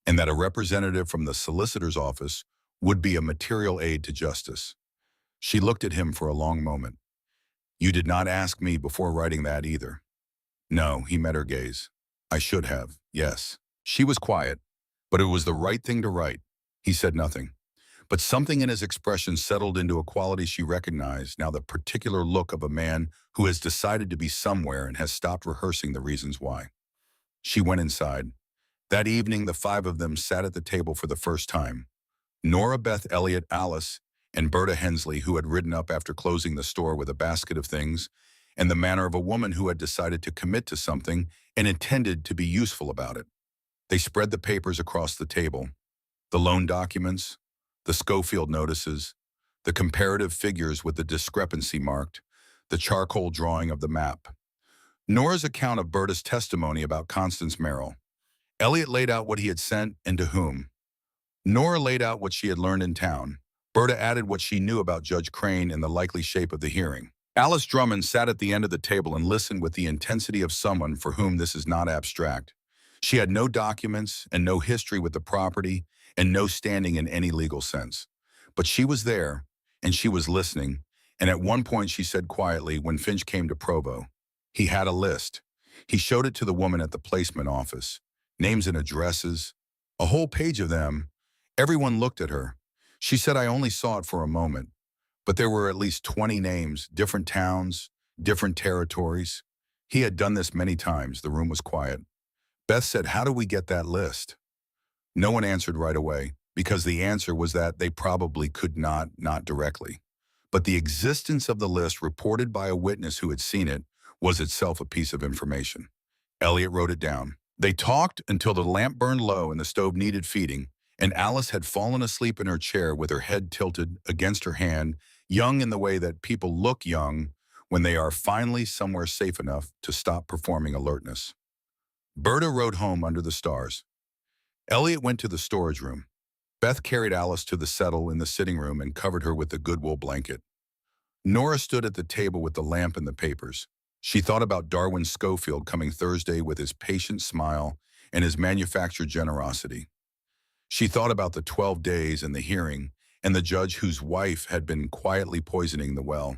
and that a representative from the solicitor's office would be a material aid to justice." She looked at him for a long moment. "You did not ask me before writing that either." "No," he met her gaze. "I should have, yes." She was quiet, but it was the right thing to write. He said nothing. But something in his expression settled into a quality she recognized, now the particular look of a man who has decided to be somewhere and has stopped rehearsing the reasons why. She went inside. That evening, the 5 of them sat at the table for the first time. Nora, Beth, Elliot, Alice, and Berta Hensley, who had ridden up after closing the store with a basket of things, and the manner of a woman who had decided to commit to something and intended to be useful about it. They spread the papers across the table. The loan documents, the Schofield notices, the comparative figures with the discrepancy marked, the charcoal drawing of the map. Nora's account of Berta's testimony about Constance Merrill. Elliot laid out what he had sent and to whom. Nora laid out what she had learned in town. Berta added what she knew about Judge Crane and the likely shape of the hearing. Alice Drummond sat at the end of the table and listened with the intensity of someone for whom this is not abstract. She had no documents and no history with the property and no standing in any legal sense. But she was there, and she was listening, and at one point she said quietly when Finch came to Provo, he had a list. He showed it to the woman at the placement office. Names and addresses, a whole page of them. Everyone looked at her. She said, "I only saw it for a moment." But there were at least 20 names, different towns, different territories. He had done this many times. The room was quiet. Beth said, "How do we get that list?" No one answered right away, because the answer was that they probably could not directly. But the existence of the list reported by a witness who had seen it was itself a piece of information. Elliot wrote it down. They talked until the lamp burned low and the stove needed feeding, and Alice had fallen asleep in her chair with her head tilted against her hand, young in the way that people look young when they are finally somewhere safe enough to stop performing alertness. Berta rode home under the stars. Elliot went to the storage room. Beth carried Alice to the settle in the sitting room and covered her with the Goodwill blanket. Nora stood at the table with the lamp and the papers. She thought about Darwin Schofield coming Thursday with his patient smile and his manufactured generosity. She thought about the 12 days and the hearing, and the judge whose wife had been quietly poisoning the well.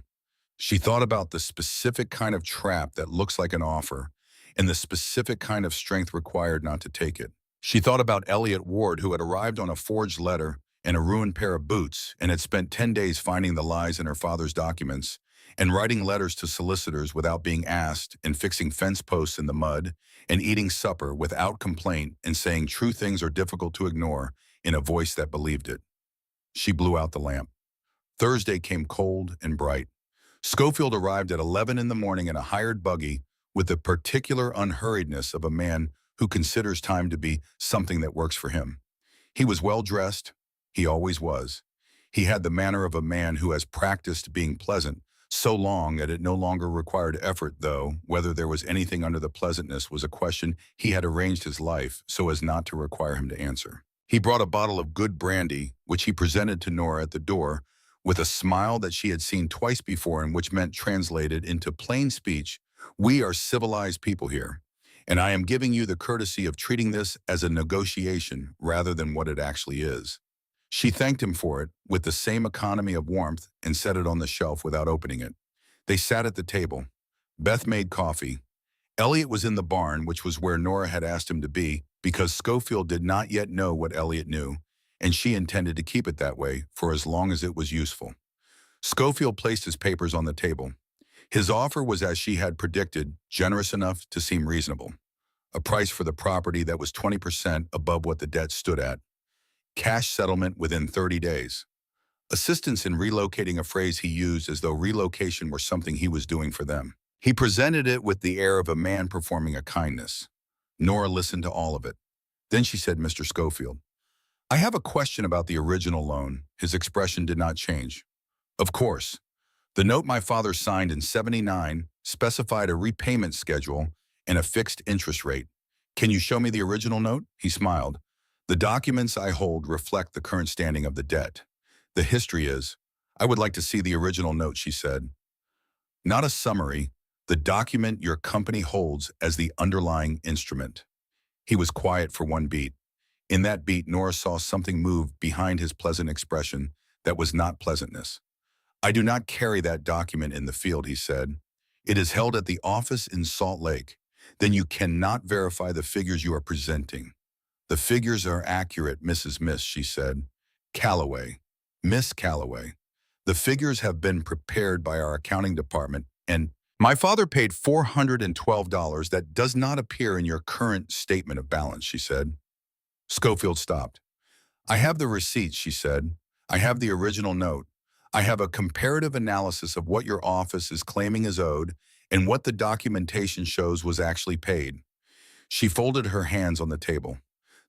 She thought about the specific kind of trap that looks like an offer, and the specific kind of strength required not to take it. She thought about Elliot Ward, who had arrived on a forged letter and a ruined pair of boots, and had spent 10 days finding the lies in her father's documents, and writing letters to solicitors without being asked, and fixing fence posts in the mud, and eating supper without complaint, and saying true things are difficult to ignore in a voice that believed it. She blew out the lamp. Thursday came cold and bright. Schofield arrived at 11 in the morning in a hired buggy with the particular unhurriedness of a man who considers time to be something that works for him. He was well-dressed. He always was. He had the manner of a man who has practiced being pleasant so long that it no longer required effort, though whether there was anything under the pleasantness was a question he had arranged his life so as not to require him to answer. He brought a bottle of good brandy, which he presented to Nora at the door, with a smile that she had seen twice before and which meant, translated into plain speech, "We are civilized people here, and I am giving you the courtesy of treating this as a negotiation rather than what it actually is." She thanked him for it with the same economy of warmth and set it on the shelf without opening it. They sat at the table. Beth made coffee. Elliot was in the barn, which was where Nora had asked him to be, because Schofield did not yet know what Elliot knew, and she intended to keep it that way for as long as it was useful. Schofield placed his papers on the table. His offer was, as she had predicted, generous enough to seem reasonable. A price for the property that was 20% above what the debt stood at. Cash settlement within 30 days. Assistance in relocating, a phrase he used as though relocation were something he was doing for them. He presented it with the air of a man performing a kindness. Nora listened to all of it. Then she said, "Mr. Schofield, I have a question about the original loan." His expression did not change. "Of course. The note my father signed in '79 specified a repayment schedule and a fixed interest rate. Can you show me the original note?" He smiled. "The documents I hold reflect the current standing of the debt. The history is, I would like to see the original note," she said. "Not a summary, the document your company holds as the underlying instrument." He was quiet for one beat. In that beat, Nora saw something move behind his pleasant expression that was not pleasantness. "I do not carry that document in the field," he said. "It is held at the office in Salt Lake. Then you cannot verify the figures you are presenting." "The figures are accurate, Miss," she said. "Calloway. Miss Calloway. The figures have been prepared by our accounting department, and my father paid $412. That does not appear in your current statement of balance," she said. Schofield stopped. "I have the receipts," she said. "I have the original note. I have a comparative analysis of what your office is claiming is owed and what the documentation shows was actually paid." She folded her hands on the table.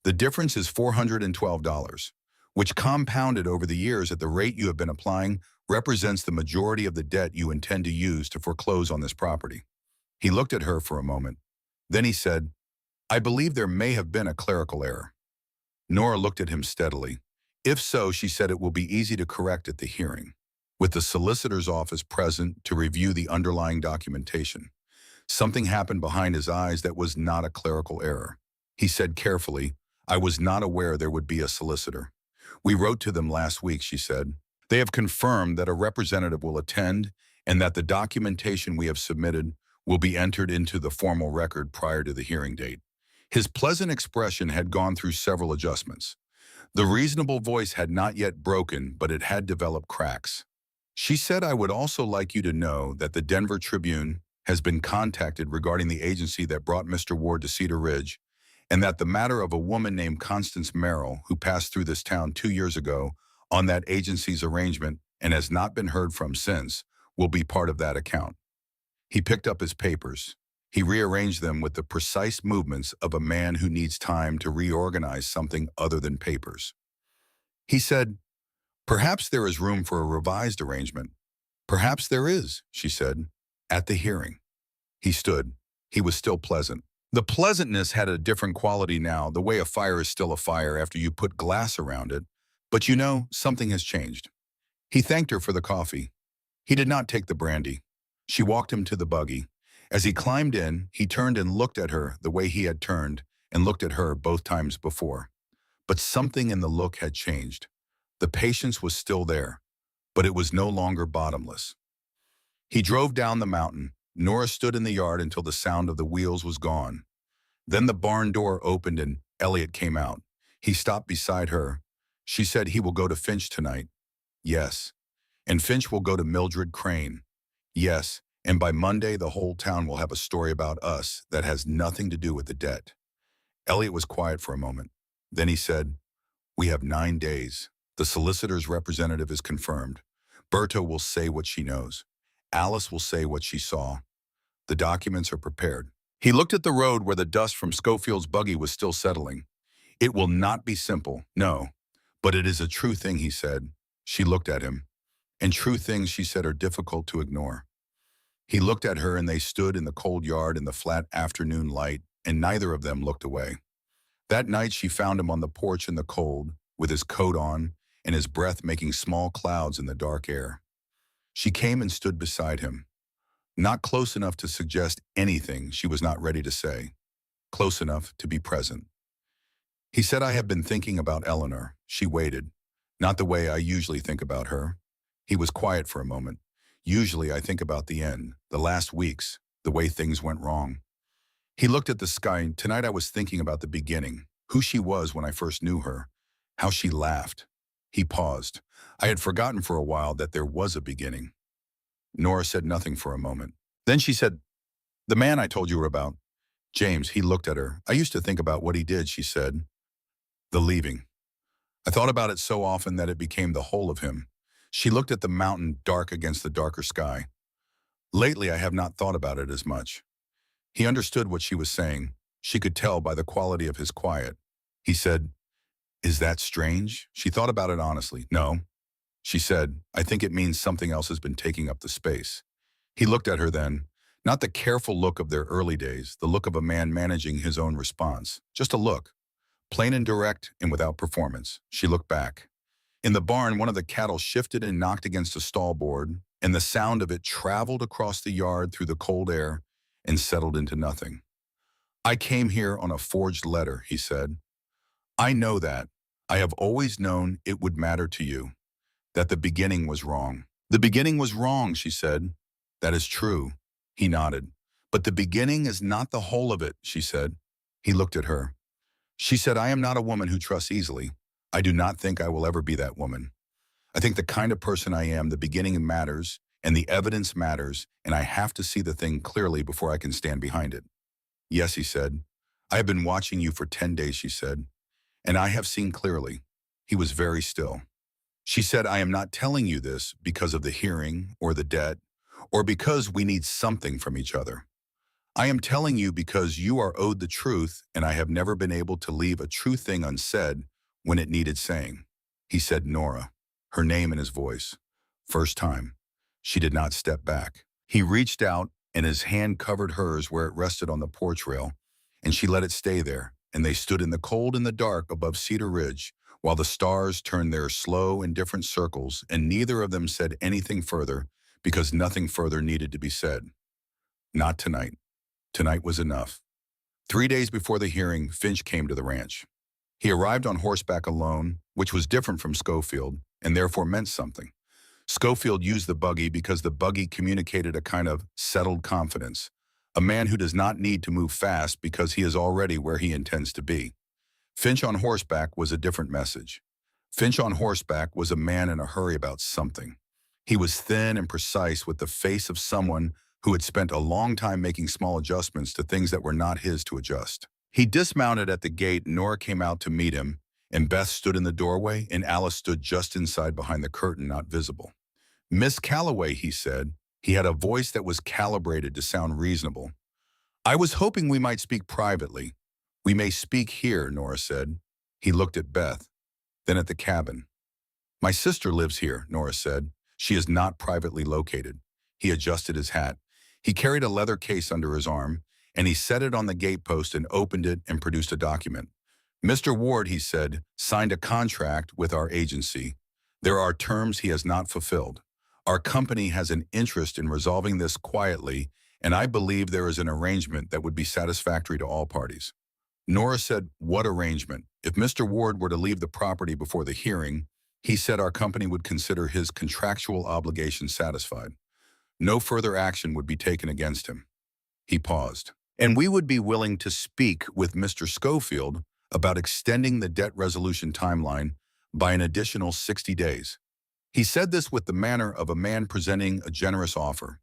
"The difference is $412, which, compounded over the years at the rate you have been applying, represents the majority of the debt you intend to use to foreclose on this property." He looked at her for a moment. Then he said, "I believe there may have been a clerical error." Nora looked at him steadily. "If so," she said, "it will be easy to correct at the hearing, with the solicitor's office present to review the underlying documentation." Something happened behind his eyes that was not a clerical error. He said carefully, "I was not aware there would be a solicitor. We wrote to them last week," she said. "They have confirmed that a representative will attend and that the documentation we have submitted will be entered into the formal record prior to the hearing date." His pleasant expression had gone through several adjustments. The reasonable voice had not yet broken, but it had developed cracks. She said, "I would also like you to know that the Denver Tribune has been contacted regarding the agency that brought Mr. Ward to Cedar Ridge, and that the matter of a woman named Constance Merrill, who passed through this town 2 years ago on that agency's arrangement and has not been heard from since, will be part of that account." He picked up his papers. He rearranged them with the precise movements of a man who needs time to reorganize something other than papers. He said, "Perhaps there is room for a revised arrangement." "Perhaps there is," she said, "at the hearing." He stood. He was still pleasant. The pleasantness had a different quality now, the way a fire is still a fire after you put glass around it. "But you know, something has changed." He thanked her for the coffee. He did not take the brandy. She walked him to the buggy. As he climbed in, he turned and looked at her the way he had turned, and looked at her both times before. But something in the look had changed. The patience was still there, but it was no longer bottomless. He drove down the mountain. Nora stood in the yard until the sound of the wheels was gone. Then the barn door opened and Elliot came out. He stopped beside her. She said he will go to Finch tonight. Yes. And Finch will go to Mildred Crane. Yes. And by Monday, the whole town will have a story about us that has nothing to do with the debt. Elliot was quiet for a moment. Then he said, "We have 9 days. The solicitor's representative is confirmed. Berta will say what she knows. Alice will say what she saw. The documents are prepared." He looked at the road where the dust from Schofield's buggy was still settling. "It will not be simple, no. But it is a true thing," he said. She looked at him. And true things, she said, are difficult to ignore. He looked at her and they stood in the cold yard in the flat afternoon light, and neither of them looked away. That night she found him on the porch in the cold, with his coat on and his breath making small clouds in the dark air. She came and stood beside him. Not close enough to suggest anything she was not ready to say. Close enough to be present. He said, "I have been thinking about Eleanor." She waited. "Not the way I usually think about her." He was quiet for a moment. "Usually I think about the end, the last weeks, the way things went wrong." He looked at the sky. "Tonight I was thinking about the beginning, who she was when I first knew her, how she laughed." He paused. "I had forgotten for a while that there was a beginning." Nora said nothing for a moment. Then she said, "The man I told you were about, James," he looked at her. "I used to think about what he did," she said. "The leaving. I thought about it so often that it became the whole of him." She looked at the mountain dark against the darker sky. "Lately I have not thought about it as much." He understood what she was saying. She could tell by the quality of his quiet. He said, "Is that strange?" She thought about it honestly. "No." She said, "I think it means something else has been taking up the space." He looked at her then, not the careful look of their early days, the look of a man managing his own response. Just a look, plain and direct and without performance. She looked back. In the barn, one of the cattle shifted and knocked against a stall board, and the sound of it traveled across the yard through the cold air and settled into nothing. "I came here on a forged letter," he said. "I know that. I have always known it would matter to you, that the beginning was wrong." "The beginning was wrong," she said. "That is true." He nodded. "But the beginning is not the whole of it," she said. He looked at her. She said, "I am not a woman who trusts easily. I do not think I will ever be that woman. I think the kind of person I am, the beginning matters, and the evidence matters, and I have to see the thing clearly before I can stand behind it." "Yes," he said. "I have been watching you for 10 days, she said, "and I have seen clearly." He was very still. She said, "I am not telling you this because of the hearing or the debt, or because we need something from each other. I am telling you because you are owed the truth, and I have never been able to leave a true thing unsaid when it needed saying." He said Nora, her name in his voice. First time. She did not step back. He reached out, and his hand covered hers where it rested on the porch rail, and she let it stay there, and they stood in the cold and the dark above Cedar Ridge, while the stars turned their slow, indifferent circles, and neither of them said anything further, because nothing further needed to be said. Not tonight. Tonight was enough. 3 days before the hearing, Finch came to the ranch. He arrived on horseback alone, which was different from Schofield, and therefore meant something. Schofield used the buggy because the buggy communicated a kind of settled confidence, a man who does not need to move fast because he is already where he intends to be. Finch on horseback was a different message. Finch on horseback was a man in a hurry about something. He was thin and precise, with the face of someone who had spent a long time making small adjustments to things that were not his to adjust. He dismounted at the gate, and Nora came out to meet him, and Beth stood in the doorway, and Alice stood just inside behind the curtain, not visible. "Miss Calloway," he said. He had a voice that was calibrated to sound reasonable. "I was hoping we might speak privately." "We may speak here," Nora said. He looked at Beth, then at the cabin. "My sister lives here," Nora said. "She is not privately located." He adjusted his hat. He carried a leather case under his arm, and he set it on the gatepost and opened it and produced a document. "Mr. Ward," he said, "signed a contract with our agency. There are terms he has not fulfilled. Our company has an interest in resolving this quietly, and I believe there is an arrangement that would be satisfactory to all parties." Nora said, "What arrangement? If Mr. Ward were to leave the property before the hearing, he said our company would consider his contractual obligations satisfied. No further action would be taken against him." He paused. "And we would be willing to speak with Mr. Schofield about extending the debt resolution timeline by an additional 60 days. He said this with the manner of a man presenting a generous offer.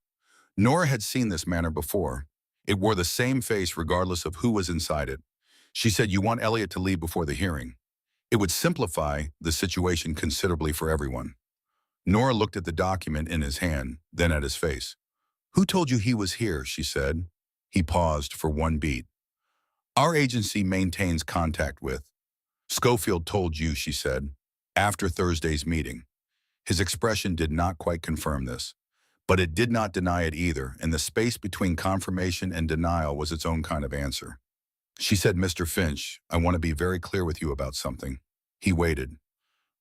Nora had seen this manner before. It wore the same face regardless of who was inside it. She said, "You want Elliot to leave before the hearing. It would simplify the situation considerably for everyone." Nora looked at the document in his hand, then at his face. "Who told you he was here?" she said. He paused for one beat. "Our agency maintains contact with." "Schofield told you," she said, "after Thursday's meeting." His expression did not quite confirm this, but it did not deny it either, and the space between confirmation and denial was its own kind of answer. She said, "Mr. Finch, I want to be very clear with you about something." He waited.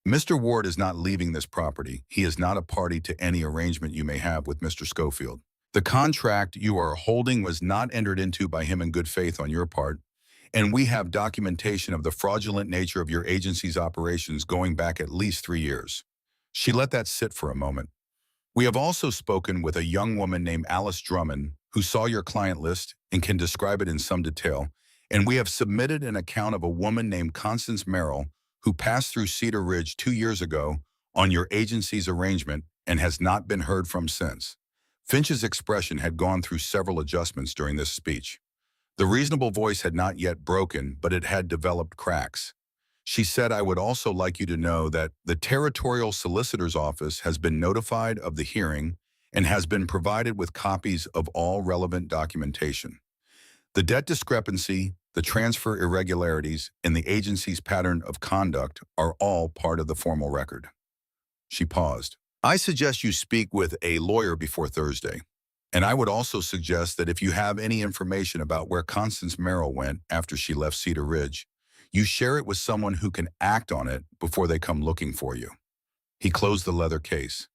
"Mr. Ward is not leaving this property. He is not a party to any arrangement you may have with Mr. Schofield. The contract you are holding was not entered into by him in good faith on your part, and we have documentation of the fraudulent nature of your agency's operations going back at least 3 years." She let that sit for a moment. "We have also spoken with a young woman named Alice Drummond who saw your client list and can describe it in some detail, and we have submitted an account of a woman named Constance Merrill who passed through Cedar Ridge 2 years ago on your agency's arrangement and has not been heard from since." Finch's expression had gone through several adjustments during this speech. The reasonable voice had not yet broken, but it had developed cracks. She said, "I would also like you to know that the Territorial Solicitor's Office has been notified of the hearing and has been provided with copies of all relevant documentation. The debt discrepancy, the transfer irregularities, and the agency's pattern of conduct are all part of the formal record." She paused. "I suggest you speak with a lawyer before Thursday. And I would also suggest that if you have any information about where Constance Merrill went after she left Cedar Ridge, you share it with someone who can act on it before they come looking for you." He closed the leather case.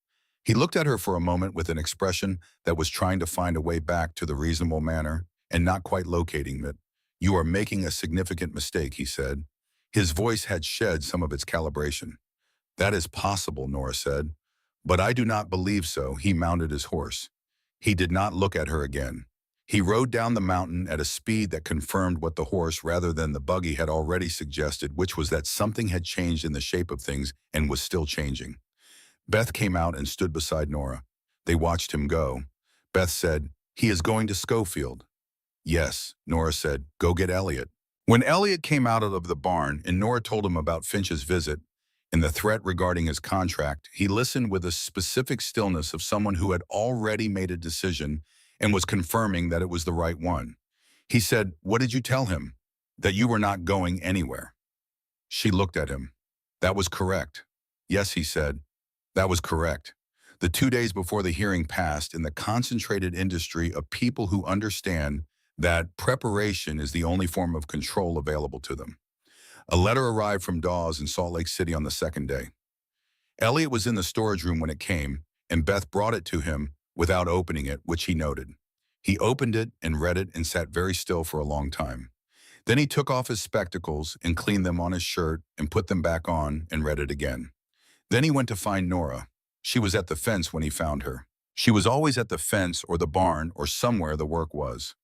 He looked at her for a moment with an expression that was trying to find a way back to the reasonable manner and not quite locating it. "You are making a significant mistake," he said. His voice had shed some of its calibration. "That is possible," Nora said. "But I do not believe so." He mounted his horse. He did not look at her again. He rode down the mountain at a speed that confirmed what the horse rather than the buggy had already suggested, which was that something had changed in the shape of things and was still changing. Beth came out and stood beside Nora. They watched him go. Beth said, "He is going to Schofield." "Yes," Nora said, "go get Elliot." When Elliot came out of the barn and Nora told him about Finch's visit and the threat regarding his contract, he listened with a specific stillness of someone who had already made a decision and was confirming that it was the right one. He said, "What did you tell him?" "That you were not going anywhere." She looked at him. "That was correct." "Yes," he said, "that was correct." The 2 days before the hearing passed in the concentrated industry of people who understand that preparation is the only form of control available to them. A letter arrived from Dawes in Salt Lake City on the second day. Elliot was in the storage room when it came, and Beth brought it to him without opening it, which he noted. He opened it and read it and sat very still for a long time. Then he took off his spectacles and cleaned them on his shirt and put them back on and read it again. Then he went to find Nora. She was at the fence when he found her. She was always at the fence or the barn or somewhere the work was.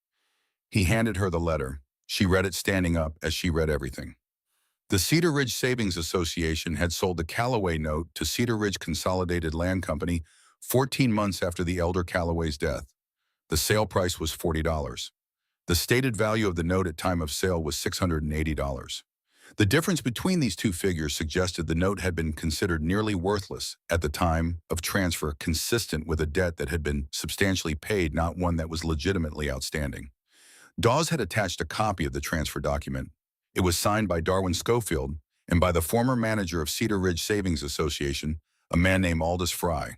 He handed her the letter. She read it standing up as she read everything. The Cedar Ridge Savings Association had sold the Callaway note to Cedar Ridge Consolidated Land Company 14 months after the elder Callaway's death. The sale price was $40. The stated value of the note at time of sale was $680. The difference between these two figures suggested the note had been considered nearly worthless at the time of transfer, consistent with a debt that had been substantially paid, not one that was legitimately outstanding. Dawes had attached a copy of the transfer document. It was signed by Darwin Schofield and by the former manager of Cedar Ridge Savings Association, a man named Aldous Fry.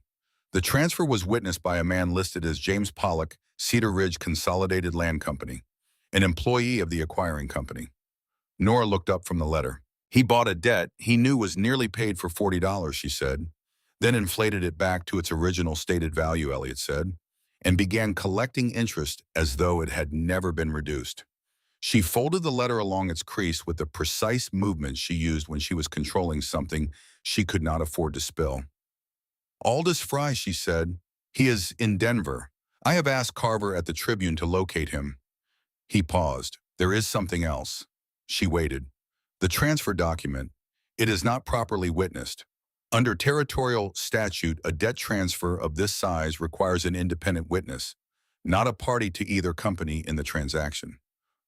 The transfer was witnessed by a man listed as James Pollock, Cedar Ridge Consolidated Land Company, an employee of the acquiring company. Nora looked up from the letter. "He bought a debt he knew was nearly paid for $40, she said, then inflated it back to its original stated value, Elliot said, and began collecting interest as though it had never been reduced. She folded the letter along its crease with the precise movement she used when she was controlling something she could not afford to spill. Aldous Fry, she said. He is in Denver. I have asked Carver at the Tribune to locate him. He paused. There is something else. She waited. The transfer document. It is not properly witnessed. Under territorial statute, a debt transfer of this size requires an independent witness, not a party to either company in the transaction.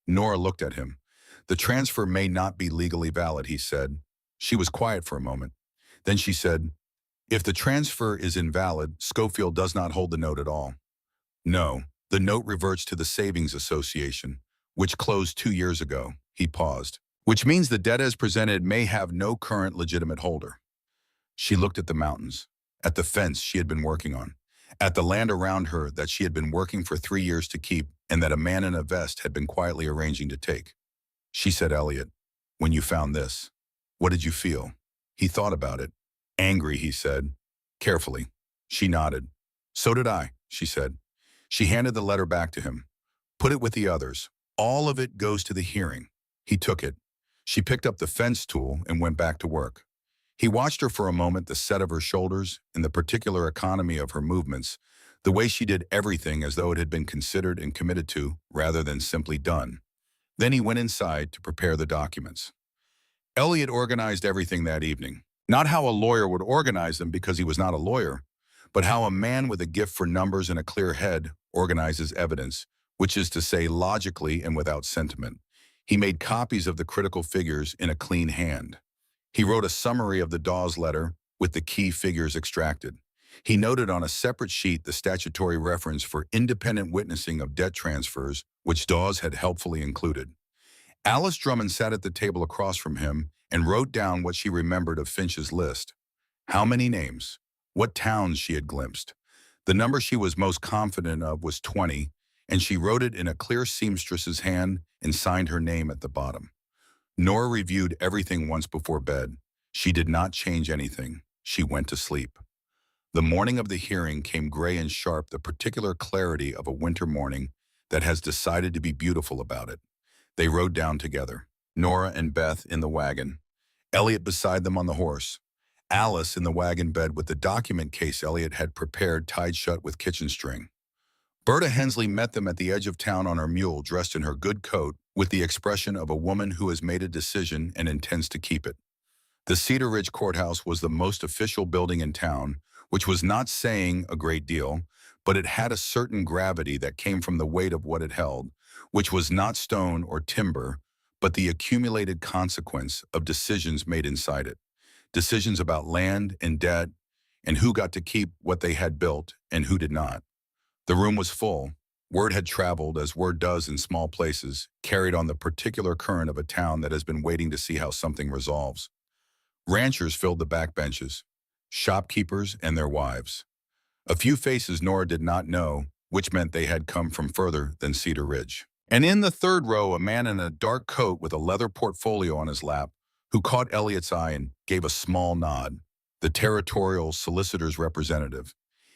Nora looked at him. The transfer may not be legally valid, he said. She was quiet for a moment. Then she said, if the transfer is invalid, Schofield does not hold the note at all. No, the note reverts to the Savings Association, which closed 2 years ago. He paused. Which means the debt as presented may have no current legitimate holder. She looked at the mountains, at the fence she had been working on, at the land around her that she had been working for 3 years to keep and that a man in a vest had been quietly arranging to take. She said, Elliot, when you found this, what did you feel? He thought about it. Angry, he said. Carefully. She nodded. So did I, she said. She handed the letter back to him. Put it with the others. All of it goes to the hearing. He took it. She picked up the fence tool and went back to work. He watched her for a moment, the set of her shoulders and the particular economy of her movements, the way she did everything as though it had been considered and committed to rather than simply done. Then he went inside to prepare the documents. Elliot organized everything that evening. Not how a lawyer would organize them because he was not a lawyer, but how a man with a gift for numbers and a clear head organizes evidence, which is to say logically and without sentiment. He made copies of the critical figures in a clean hand. He wrote a summary of the Dawes letter with the key figures extracted. He noted on a separate sheet the statutory reference for independent witnessing of debt transfers, which Dawes had helpfully included. Alice Drummond sat at the table across from him and wrote down what she remembered of Finch's list. How many names? What towns she had glimpsed? The number she was most confident of was 20, and she wrote it in a clear seamstress's hand and signed her name at the bottom. Nora reviewed everything once before bed. She did not change anything. She went to sleep. The morning of the hearing came gray and sharp, the particular clarity of a winter morning that has decided to be beautiful about it. They rode down together, Nora and Beth in the wagon, Elliot beside them on the horse, Alice in the wagon bed with the document case Elliot had prepared tied shut with kitchen string. Berta Hensley met them at the edge of town on her mule, dressed in her good coat, with the expression of a woman who has made a decision and intends to keep it. The Cedar Ridge Courthouse was the most official building in town, which was not saying a great deal, but it had a certain gravity that came from the weight of what it held, which was not stone or timber, but the accumulated consequence of decisions made inside it. Decisions about land and debt, and who got to keep what they had built and who did not. The room was full. Word had traveled, as word does in small places, carried on the particular current of a town that has been waiting to see how something resolves. Ranchers filled the back benches, shopkeepers and their wives. A few faces Nora did not know, which meant they had come from further than Cedar Ridge. And in the third row, a man in a dark coat with a leather portfolio on his lap, who caught Elliot's eye and gave a small nod, the territorial solicitor's representative.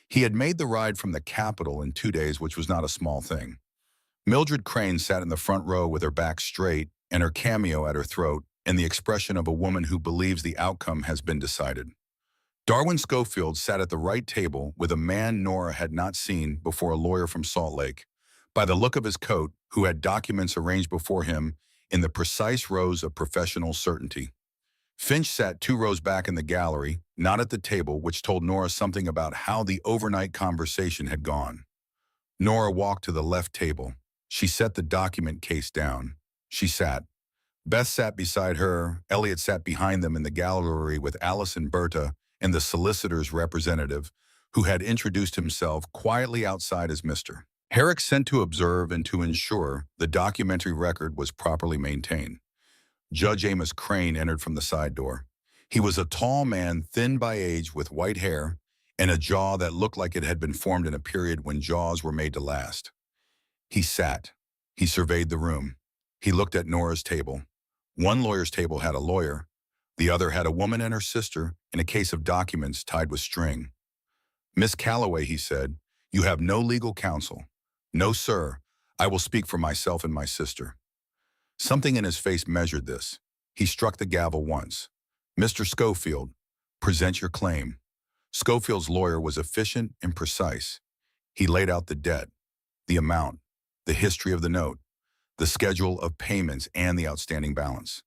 He had made the ride from the capital in 2 days, which was not a small thing. Mildred Crane sat in the front row with her back straight and her cameo at her throat and the expression of a woman who believes the outcome has been decided. Darwin Schofield sat at the right table with a man Nora had not seen before, a lawyer from Salt Lake. By the look of his coat, who had documents arranged before him in the precise rows of professional certainty. Finch sat 2 rows back in the gallery, not at the table, which told Nora something about how the overnight conversation had gone. Nora walked to the left table. She set the document case down. She sat. Beth sat beside her. Elliot sat behind them in the gallery with Alice and Berta and the solicitor's representative, who had introduced himself quietly outside as Mr. Herrick, sent to observe and to ensure the documentary record was properly maintained. Judge Amos Crane entered from the side door. He was a tall man, thin by age, with white hair and a jaw that looked like it had been formed in a period when jaws were made to last. He sat. He surveyed the room. He looked at Nora's table. One lawyer's table had a lawyer. The other had a woman and her sister in a case of documents tied with string. Miss Calloway, he said, you have no legal counsel. No, sir. I will speak for myself and my sister. Something in his face measured this. He struck the gavel once. "Mr. Schofield, present your claim." Schofield's lawyer was efficient and precise. He laid out the debt, the amount, the history of the note, the schedule of payments, and the outstanding balance.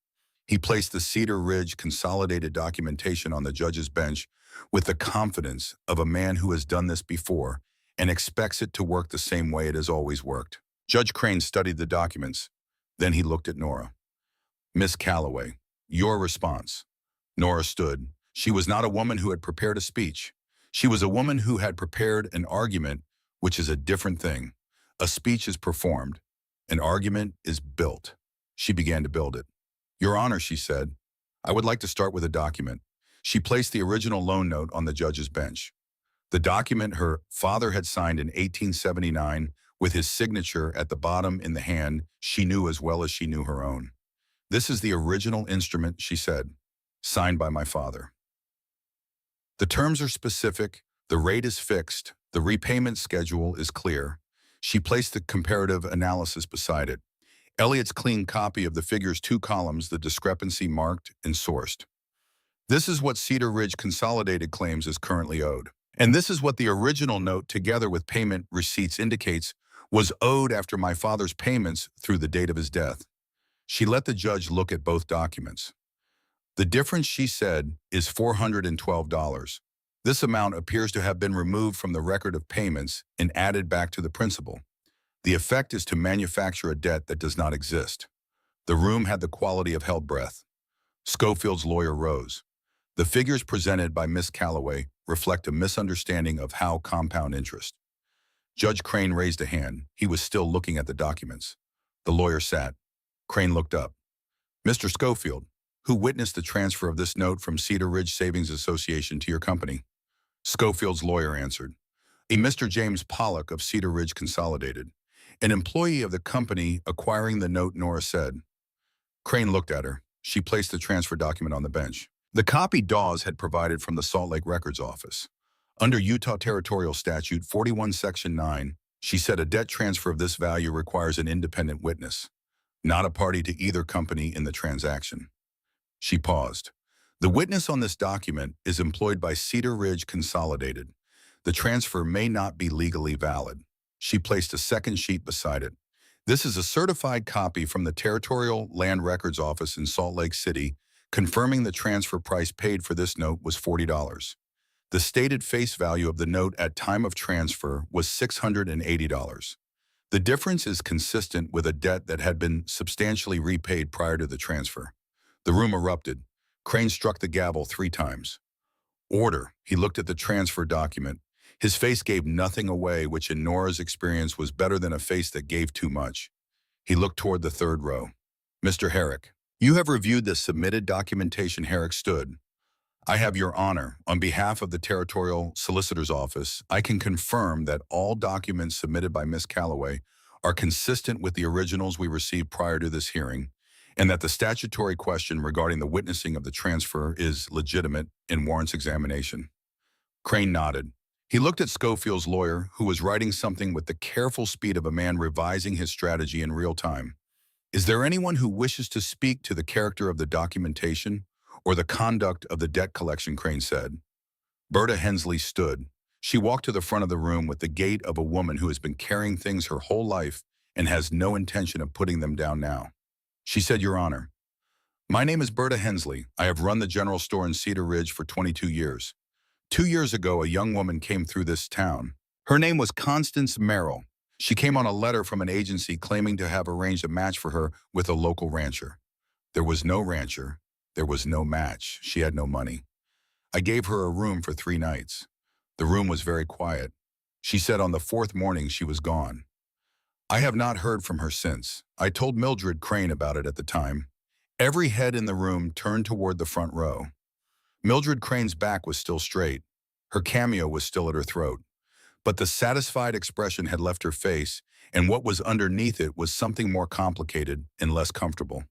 He placed the Cedar Ridge consolidated documentation on the judge's bench with the confidence of a man who has done this before and expects it to work the same way it has always worked. Judge Crane studied the documents. Then he looked at Nora. "Miss Calloway, your response." Nora stood. She was not a woman who had prepared a speech. She was a woman who had prepared an argument, which is a different thing. A speech is performed. An argument is built. She began to build it. "Your Honor," she said, "I would like to start with a document." She placed the original loan note on the judge's bench. The document her father had signed in 1879 with his signature at the bottom in the hand she knew as well as she knew her own. "This is the original instrument," she said, "signed by my father. The terms are specific, the rate is fixed, the repayment schedule is clear." She placed the comparative analysis beside it. Elliot's clean copy of the figure's 2 columns, the discrepancy marked and sourced. "This is what Cedar Ridge Consolidated claims is currently owed. And this is what the original note, together with payment receipts, indicates was owed after my father's payments through the date of his death." She let the judge look at both documents. "The difference," she said, "is $412. This amount appears to have been removed from the record of payments and added back to the principal. The effect is to manufacture a debt that does not exist." The room had the quality of held breath. Schofield's lawyer rose. "The figures presented by Miss Calloway reflect a misunderstanding of how compound interest." Judge Crane raised a hand. He was still looking at the documents. The lawyer sat. Crane looked up. "Mr. Schofield, who witnessed the transfer of this note from Cedar Ridge Savings Association to your company?" Schofield's lawyer answered. "A Mr. James Pollock of Cedar Ridge Consolidated, an employee of the company acquiring the note," Nora said. Crane looked at her. She placed the transfer document on the bench. The copy Dawes had provided from the Salt Lake Records Office. Under Utah Territorial Statute 41 Section 9, she said a debt transfer of this value requires an independent witness, not a party to either company in the transaction. She paused. "The witness on this document is employed by Cedar Ridge Consolidated. The transfer may not be legally valid." She placed a second sheet beside it. "This is a certified copy from the Territorial Land Records Office in Salt Lake City, confirming the transfer price paid for this note was $40. The stated face value of the note at time of transfer was $680. The difference is consistent with a debt that had been substantially repaid prior to the transfer." The room erupted. Crane struck the gavel 3 times. "Order." He looked at the transfer document. His face gave nothing away, which in Nora's experience was better than a face that gave too much. He looked toward the 3rd row. "Mr. Herrick, you have reviewed the submitted documentation." Herrick stood. "I have your honor. On behalf of the Territorial Solicitor's Office, I can confirm that all documents submitted by Miss Calloway are consistent with the originals we received prior to this hearing, and that the statutory question regarding the witnessing of the transfer is legitimate and warrants examination." Crane nodded. He looked at Schofield's lawyer, who was writing something with the careful speed of a man revising his strategy in real time. "Is there anyone who wishes to speak to the character of the documentation or the conduct of the debt collection?" Crane said. Berta Hensley stood. She walked to the front of the room with the gait of a woman who has been carrying things her whole life and has no intention of putting them down now. She said, "Your Honor, my name is Berta Hensley. I have run the general store in Cedar Ridge for 22 years. 2 years ago, a young woman came through this town. Her name was Constance Merrill. She came on a letter from an agency claiming to have arranged a match for her with a local rancher. There was no rancher. There was no match. She had no money. I gave her a room for 3 nights. The room was very quiet. She said on the 4th morning she was gone. I have not heard from her since. I told Mildred Crane about it at the time." Every head in the room turned toward the front row. Mildred Crane's back was still straight. Her cameo was still at her throat. But the satisfied expression had left her face, and what was underneath it was something more complicated and less comfortable.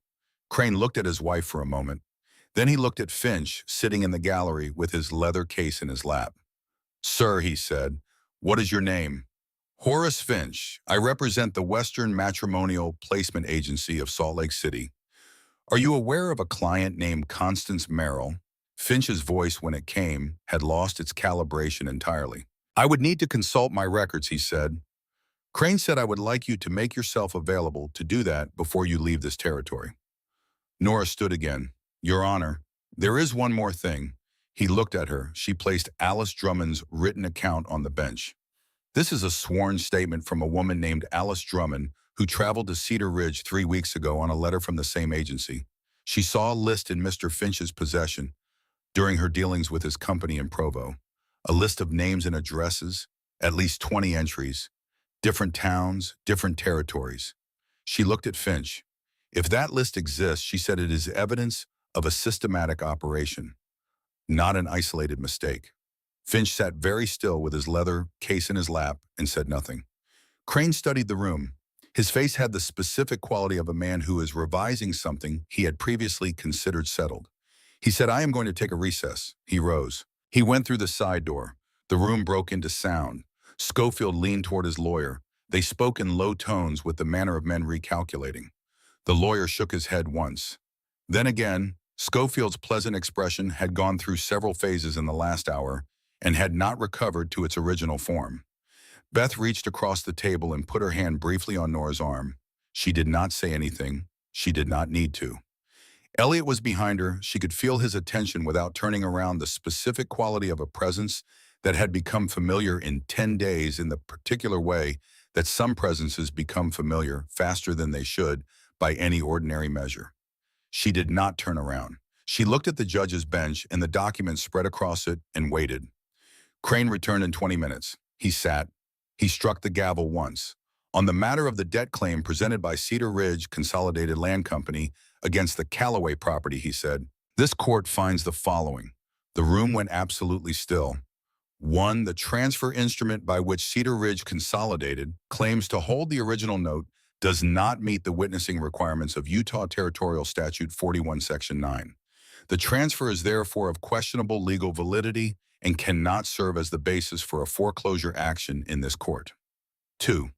Crane looked at his wife for a moment. Then he looked at Finch, sitting in the gallery with his leather case in his lap. "Sir," he said, "what is your name?" Horace Finch, I represent the Western Matrimonial Placement Agency of Salt Lake City. Are you aware of a client named Constance Merrill? Finch's voice, when it came, had lost its calibration entirely. I would need to consult my records, he said. Crane said I would like you to make yourself available to do that before you leave this territory. Nora stood again. Your Honor, there is one more thing. He looked at her. She placed Alice Drummond's written account on the bench. This is a sworn statement from a woman named Alice Drummond who traveled to Cedar Ridge 3 weeks ago on a letter from the same agency. She saw a list in Mr. Finch's possession during her dealings with his company in Provo. A list of names and addresses, at least 20 entries, different towns, different territories. She looked at Finch. If that list exists, she said it is evidence of a systematic operation, not an isolated mistake. Finch sat very still with his leather case in his lap and said nothing. Crane studied the room. His face had the specific quality of a man who is revising something he had previously considered settled. He said, I am going to take a recess. He rose. He went through the side door. The room broke into sound. Schofield leaned toward his lawyer. They spoke in low tones with the manner of men recalculating. The lawyer shook his head once. Then again, Schofield's pleasant expression had gone through several phases in the last hour and had not recovered to its original form. Beth reached across the table and put her hand briefly on Nora's arm. She did not say anything. She did not need to. Elliot was behind her. She could feel his attention without turning around, the specific quality of a presence that had become familiar in 10 days in the particular way that some presences become familiar faster than they should by any ordinary measure. She did not turn around. She looked at the judge's bench and the documents spread across it and waited. Crane returned in 20 minutes. He sat. He struck the gavel once. On the matter of the debt claim presented by Cedar Ridge Consolidated Land Company against the Callaway property, he said, this court finds the following. The room went absolutely still. 1. The transfer instrument by which Cedar Ridge Consolidated claims to hold the original note does not meet the witnessing requirements of Utah Territorial Statute 41, Section 9. The transfer is therefore of questionable legal validity and cannot serve as the basis for a foreclosure action in this court. 2.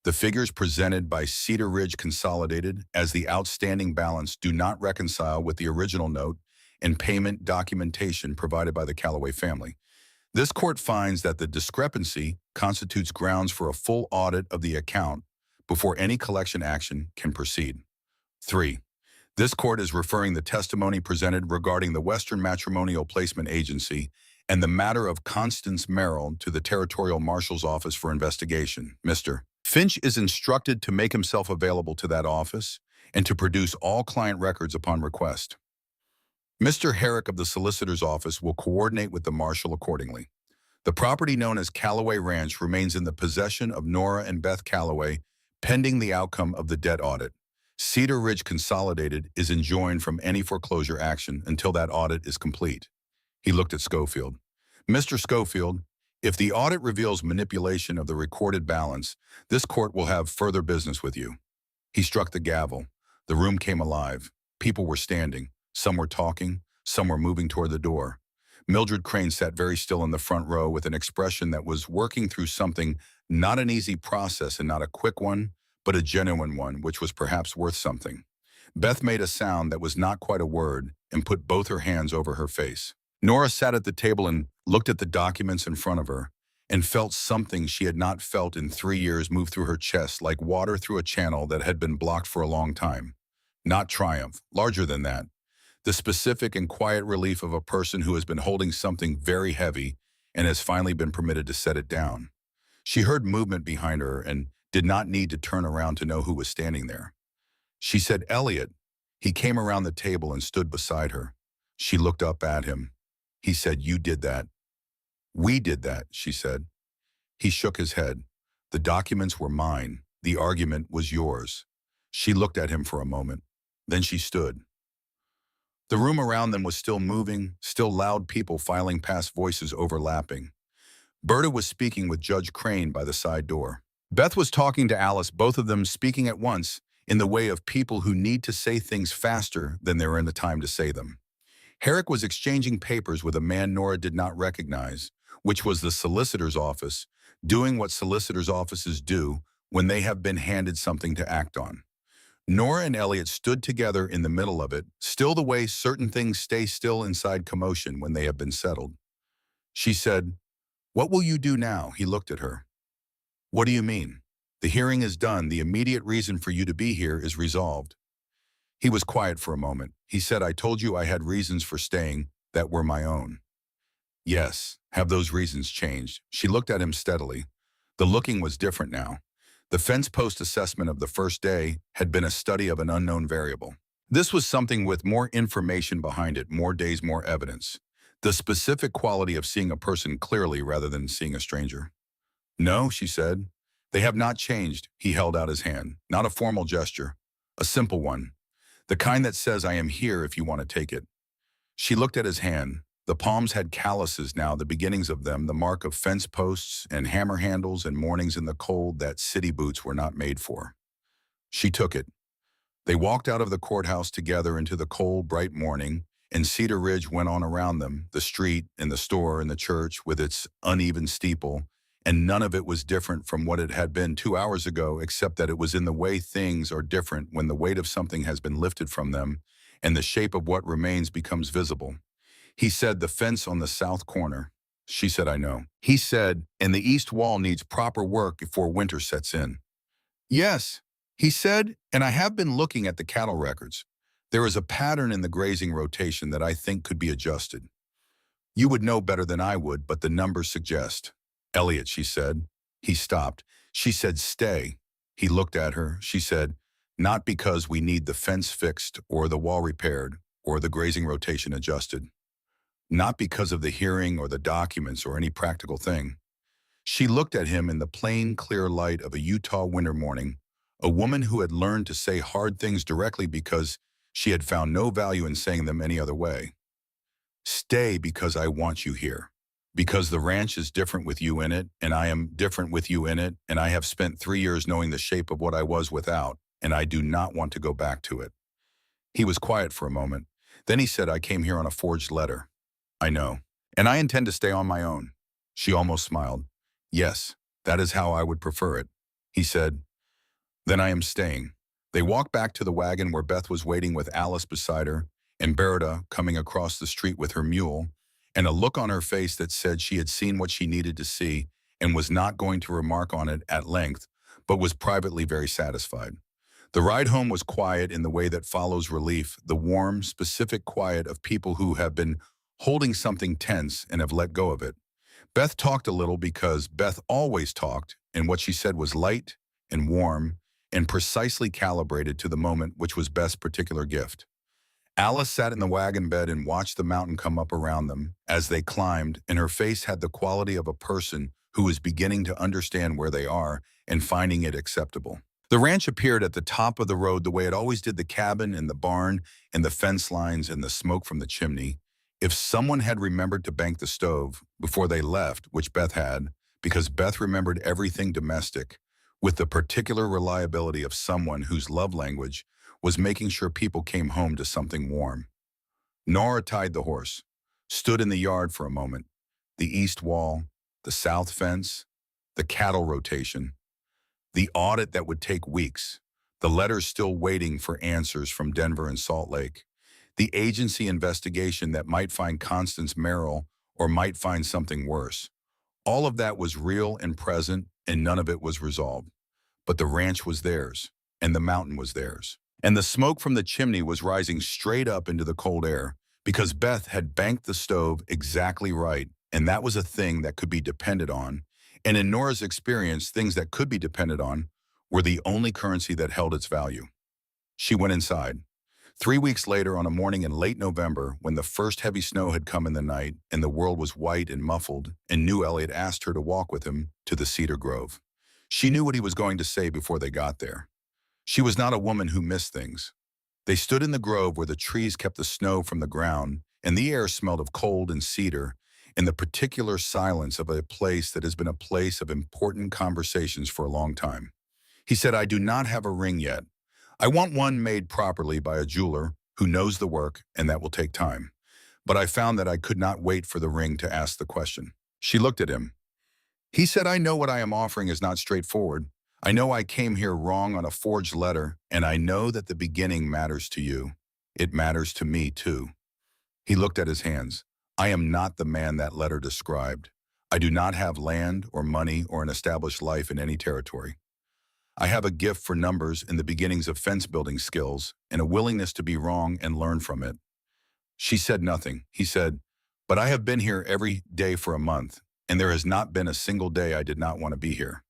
The figures presented by Cedar Ridge Consolidated as the outstanding balance do not reconcile with the original note and payment documentation provided by the Callaway family. This court finds that the discrepancy constitutes grounds for a full audit of the account before any collection action can proceed. 3. This court is referring the testimony presented regarding the Western Matrimonial Placement Agency and the matter of Constance Merrill to the Territorial Marshal's Office for investigation. Mr. Finch is instructed to make himself available to that office and to produce all client records upon request. Mr. Herrick of the Solicitor's Office will coordinate with the Marshal accordingly. The property known as Callaway Ranch remains in the possession of Nora and Beth Callaway pending the outcome of the debt audit. Cedar Ridge Consolidated is enjoined from any foreclosure action until that audit is complete. He looked at Schofield. Mr. Schofield, if the audit reveals manipulation of the recorded balance, this court will have further business with you. He struck the gavel. The room came alive. People were standing. Some were talking. Some were moving toward the door. Mildred Crane sat very still in the front row with an expression that was working through something, not an easy process and not a quick one, but a genuine one, which was perhaps worth something. Beth made a sound that was not quite a word and put both her hands over her face. Nora sat at the table and looked at the documents in front of her and felt something she had not felt in 3 years move through her chest like water through a channel that had been blocked for a long time. Not triumph, larger than that. The specific and quiet relief of a person who has been holding something very heavy and has finally been permitted to set it down. She heard movement behind her and did not need to turn around to know who was standing there. She said, Elliot. He came around the table and stood beside her. She looked up at him. He said, you did that. We did that, she said. He shook his head. The documents were mine. The argument was yours. She looked at him for a moment. Then she stood. The room around them was still moving, still loud people filing past, voices overlapping. Berta was speaking with Judge Crane by the side door. Beth was talking to Alice, both of them speaking at once in the way of people who need to say things faster than they're in the time to say them. Herrick was exchanging papers with a man Nora did not recognize, which was the solicitor's office, doing what solicitors' offices do when they have been handed something to act on. Nora and Elliot stood together in the middle of it, still the way certain things stay still inside commotion when they have been settled. She said, "What will you do now?" He looked at her. "What do you mean?" "The hearing is done. The immediate reason for you to be here is resolved." He was quiet for a moment. He said, "I told you I had reasons for staying that were my own." "Yes, have those reasons changed?" She looked at him steadily. The looking was different now. The fence post assessment of the first day had been a study of an unknown variable. This was something with more information behind it, more days, more evidence. The specific quality of seeing a person clearly rather than seeing a stranger. "No," she said. "They have not changed." He held out his hand. Not a formal gesture. A simple one. The kind that says, "I am here if you want to take it." She looked at his hand. The palms had calluses now, the beginnings of them, the mark of fence posts and hammer handles and mornings in the cold that city boots were not made for. She took it. They walked out of the courthouse together into the cold, bright morning, and Cedar Ridge went on around them, the street and the store and the church with its uneven steeple, and none of it was different from what it had been 2 hours ago, except that it was in the way things are different when the weight of something has been lifted from them and the shape of what remains becomes visible. He said, "The fence on the south corner." She said, "I know." He said, "And the east wall needs proper work before winter sets in." "Yes," he said, "and I have been looking at the cattle records. There is a pattern in the grazing rotation that I think could be adjusted. You would know better than I would, but the numbers suggest." "Elliot," she said. He stopped. She said, "Stay." He looked at her. She said, "Not because we need the fence fixed or the wall repaired or the grazing rotation adjusted. Not because of the hearing or the documents or any practical thing." She looked at him in the plain, clear light of a Utah winter morning, a woman who had learned to say hard things directly because she had found no value in saying them any other way. "Stay because I want you here. Because the ranch is different with you in it, and I am different with you in it, and I have spent 3 years knowing the shape of what I was without, and I do not want to go back to it." He was quiet for a moment. Then he said, "I came here on a forged letter." "I know. And I intend to stay on my own." She almost smiled. "Yes, that is how I would prefer it." He said, "Then I am staying." They walked back to the wagon where Beth was waiting with Alice beside her, and Berta coming across the street with her mule, and a look on her face that said she had seen what she needed to see and was not going to remark on it at length, but was privately very satisfied. The ride home was quiet in the way that follows relief, the warm, specific quiet of people who have been holding something tense and have let go of it. Beth talked a little because Beth always talked, and what she said was light and warm and precisely calibrated to the moment, which was Beth's particular gift. Alice sat in the wagon bed and watched the mountain come up around them as they climbed, and her face had the quality of a person who is beginning to understand where they are and finding it acceptable. The ranch appeared at the top of the road the way it always did, the cabin and the barn and the fence lines and the smoke from the chimney. If someone had remembered to bank the stove before they left, which Beth had, because Beth remembered everything domestic, with the particular reliability of someone whose love language was making sure people came home to something warm. Nora tied the horse, stood in the yard for a moment. The east wall, the south fence, the cattle rotation, the audit that would take weeks, the letters still waiting for answers from Denver and Salt Lake, the agency investigation that might find Constance Merrill or might find something worse. All of that was real and present, and none of it was resolved. But the ranch was theirs, and the mountain was theirs. And the smoke from the chimney was rising straight up into the cold air because Beth had banked the stove exactly right, and that was a thing that could be depended on. And in Nora's experience, things that could be depended on were the only currency that held its value. She went inside. 3 weeks later, on a morning in late November, when the first heavy snow had come in the night and the world was white and muffled, and knew Elliot asked her to walk with him to the cedar grove. She knew what he was going to say before they got there. She was not a woman who missed things. They stood in the grove where the trees kept the snow from the ground, and the air smelled of cold and cedar, in the particular silence of a place that has been a place of important conversations for a long time. He said, "I do not have a ring yet. I want one made properly by a jeweler who knows the work, and that will take time. But I found that I could not wait for the ring to ask the question." She looked at him. He said, I know what I am offering is not straightforward. I know I came here wrong on a forged letter, and I know that the beginning matters to you. It matters to me, too. He looked at his hands. I am not the man that letter described. I do not have land or money or an established life in any territory. I have a gift for numbers and the beginnings of fence-building skills and a willingness to be wrong and learn from it. She said nothing. He said, but I have been here every day for a month, and there has not been a single day I did not want to be here.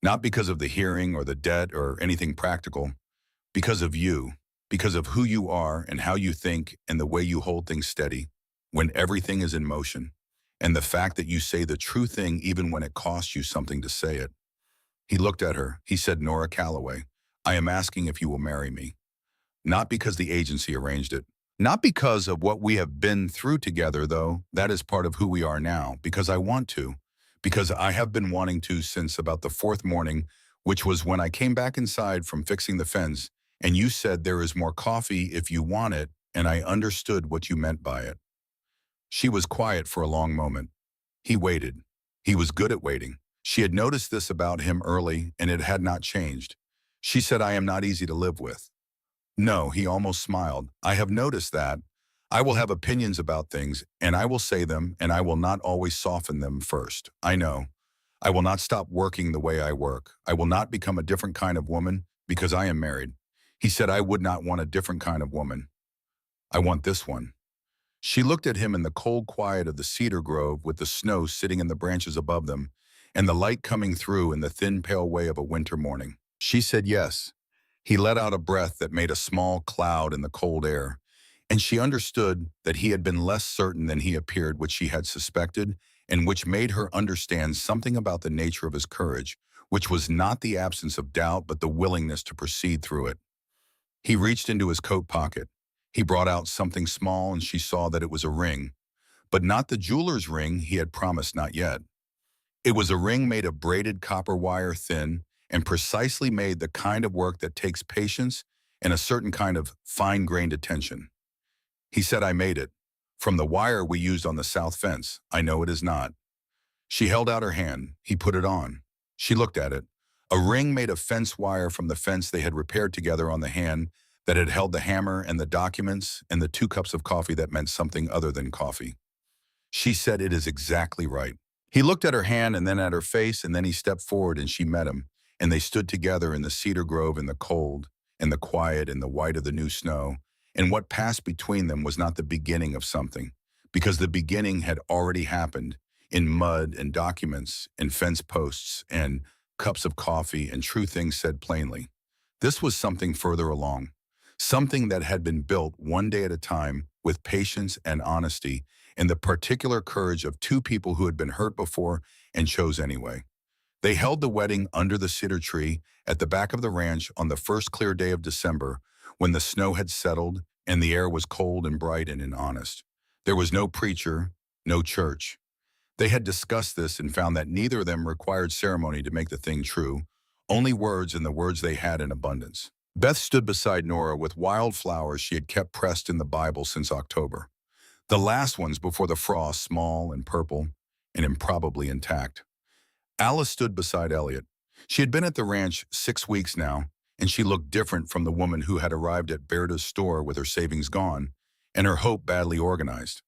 Not because of the hearing or the debt or anything practical, because of you, because of who you are and how you think and the way you hold things steady when everything is in motion, and the fact that you say the true thing even when it costs you something to say it. He looked at her. He said, Nora Calloway, I am asking if you will marry me. Not because the agency arranged it. Not because of what we have been through together, though. That is part of who we are now, because I want to. Because I have been wanting to since about the fourth morning, which was when I came back inside from fixing the fence, and you said there is more coffee if you want it, and I understood what you meant by it. She was quiet for a long moment. He waited. He was good at waiting. She had noticed this about him early, and it had not changed. She said, I am not easy to live with. No, he almost smiled. I have noticed that. I will have opinions about things, and I will say them, and I will not always soften them first. I know. I will not stop working the way I work. I will not become a different kind of woman because I am married. He said I would not want a different kind of woman. I want this one. She looked at him in the cold quiet of the cedar grove with the snow sitting in the branches above them and the light coming through in the thin pale way of a winter morning. She said yes. He let out a breath that made a small cloud in the cold air, and she understood that he had been less certain than he appeared, which she had suspected, and which made her understand something about the nature of his courage, which was not the absence of doubt but the willingness to proceed through it. He reached into his coat pocket. He brought out something small, and she saw that it was a ring, but not the jeweler's ring he had promised not yet. It was a ring made of braided copper wire, thin, and precisely made the kind of work that takes patience and a certain kind of fine-grained attention. He said, I made it. From the wire we used on the south fence. I know it is not. She held out her hand. He put it on. She looked at it. A ring made of fence wire from the fence they had repaired together on the hand that had held the hammer and the documents and the 2 cups of coffee that meant something other than coffee. She said, it is exactly right. He looked at her hand and then at her face, and then he stepped forward and she met him, and they stood together in the cedar grove in the cold and the quiet and the white of the new snow, and what passed between them was not the beginning of something, because the beginning had already happened in mud and documents and fence posts and cups of coffee and true things said plainly. This was something further along, something that had been built one day at a time with patience and honesty and the particular courage of 2 people who had been hurt before and chose anyway. They held the wedding under the cedar tree at the back of the ranch on the first clear day of December when the snow had settled and the air was cold and bright and honest. There was no preacher, no church. They had discussed this and found that neither of them required ceremony to make the thing true, only words, and the words they had in abundance. Beth stood beside Nora with wildflowers she had kept pressed in the Bible since October. The last ones before the frost, small and purple and improbably intact. Alice stood beside Elliot. She had been at the ranch 6 weeks now, and she looked different from the woman who had arrived at Berta's store with her savings gone and her hope badly organized.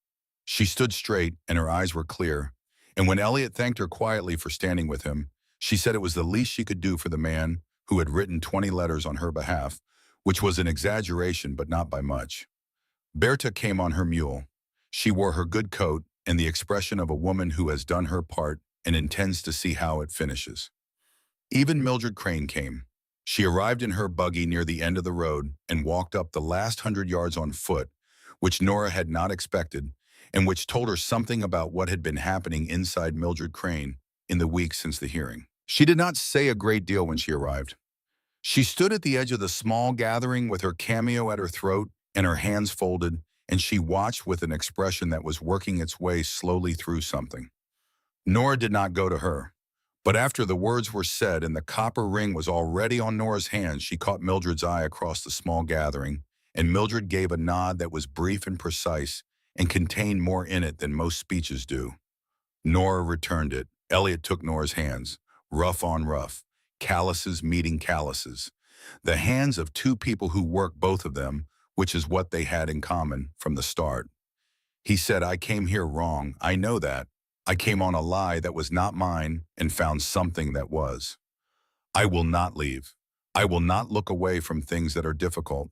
She stood straight, and her eyes were clear, and when Elliot thanked her quietly for standing with him, she said it was the least she could do for the man who had written 20 letters on her behalf, which was an exaggeration but not by much. Berta came on her mule. She wore her good coat and the expression of a woman who has done her part and intends to see how it finishes. Even Mildred Crane came. She arrived in her buggy near the end of the road and walked up the last 100 yards on foot, which Nora had not expected, and which told her something about what had been happening inside Mildred Crane in the weeks since the hearing. She did not say a great deal when she arrived. She stood at the edge of the small gathering with her cameo at her throat and her hands folded, and she watched with an expression that was working its way slowly through something. Nora did not go to her, but after the words were said and the copper ring was already on Nora's hand, she caught Mildred's eye across the small gathering, and Mildred gave a nod that was brief and precise and contained more in it than most speeches do. Nora returned it. Elliot took Nora's hands, rough on rough, calluses meeting calluses. The hands of two people who worked, both of them, which is what they had in common from the start. He said, I came here wrong. I know that. I came on a lie that was not mine and found something that was. I will not leave. I will not look away from things that are difficult.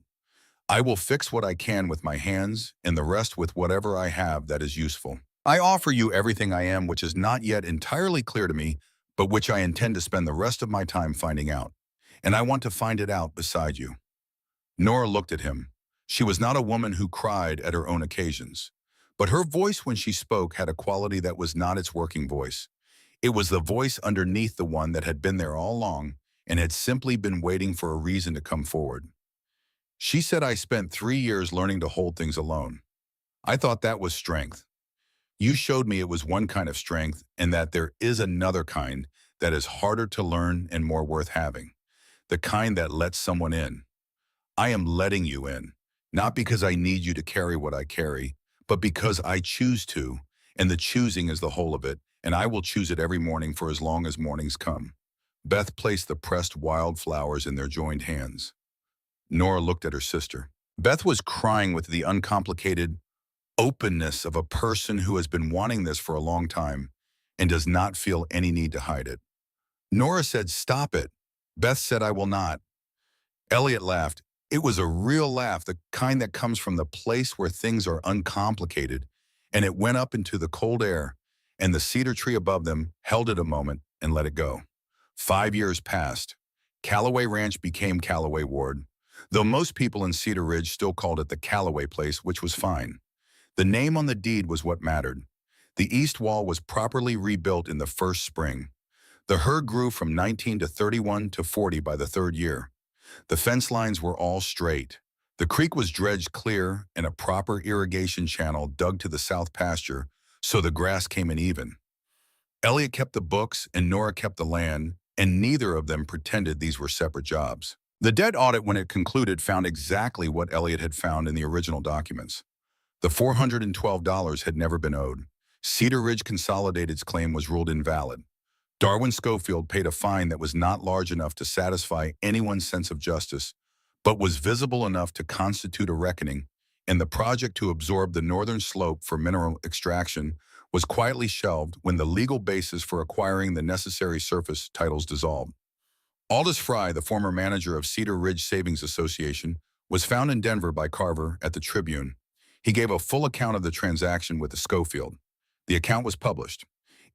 I will fix what I can with my hands and the rest with whatever I have that is useful. I offer you everything I am, which is not yet entirely clear to me, but which I intend to spend the rest of my time finding out. And I want to find it out beside you. Nora looked at him. She was not a woman who cried at her own occasions, but her voice when she spoke had a quality that was not its working voice. It was the voice underneath the one that had been there all along and had simply been waiting for a reason to come forward. She said, I spent 3 years learning to hold things alone. I thought that was strength. You showed me it was one kind of strength and that there is another kind that is harder to learn and more worth having. The kind that lets someone in. I am letting you in, not because I need you to carry what I carry, but because I choose to, and the choosing is the whole of it, and I will choose it every morning for as long as mornings come. Beth placed the pressed wild flowers in their joined hands. Nora looked at her sister. Beth was crying with the uncomplicated openness of a person who has been wanting this for a long time and does not feel any need to hide it. Nora said, stop it. Beth said, I will not. Elliot laughed. It was a real laugh, the kind that comes from the place where things are uncomplicated, and it went up into the cold air, and the cedar tree above them held it a moment and let it go. 5 years passed. Callaway Ranch became Callaway Ward, though most people in Cedar Ridge still called it the Callaway Place, which was fine. The name on the deed was what mattered. The east wall was properly rebuilt in the first spring. The herd grew from 19 to 31 to 40 by the third year. The fence lines were all straight. The creek was dredged clear and a proper irrigation channel dug to the south pasture, so the grass came in even. Elliot kept the books and Nora kept the land, and neither of them pretended these were separate jobs. The debt audit, when it concluded, found exactly what Elliot had found in the original documents. The $412 had never been owed. Cedar Ridge Consolidated's claim was ruled invalid. Darwin Schofield paid a fine that was not large enough to satisfy anyone's sense of justice, but was visible enough to constitute a reckoning, and the project to absorb the northern slope for mineral extraction was quietly shelved when the legal basis for acquiring the necessary surface titles dissolved. Aldous Fry, the former manager of Cedar Ridge Savings Association, was found in Denver by Carver at the Tribune. He gave a full account of the transaction with the Schofield. The account was published.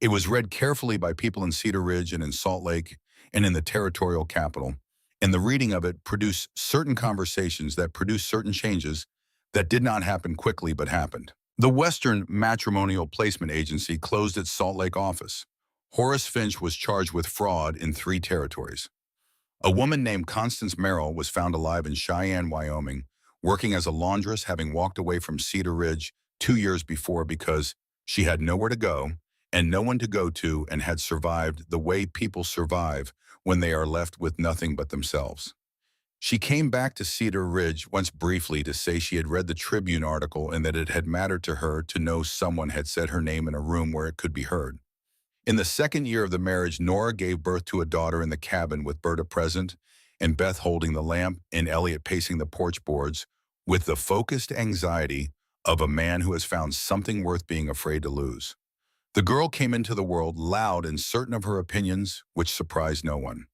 It was read carefully by people in Cedar Ridge and in Salt Lake and in the territorial capital, and the reading of it produced certain conversations that produced certain changes that did not happen quickly but happened. The Western Matrimonial Placement Agency closed its Salt Lake office. Horace Finch was charged with fraud in 3 territories. A woman named Constance Merrill was found alive in Cheyenne, Wyoming, working as a laundress, having walked away from Cedar Ridge 2 years before because she had nowhere to go and no one to go to, and had survived the way people survive when they are left with nothing but themselves. She came back to Cedar Ridge once briefly to say she had read the Tribune article and that it had mattered to her to know someone had said her name in a room where it could be heard. In the 2nd year of the marriage, Nora gave birth to a daughter in the cabin with Berta present and Beth holding the lamp and Elliot pacing the porch boards with the focused anxiety of a man who has found something worth being afraid to lose. The girl came into the world loud and certain of her opinions, which surprised no one.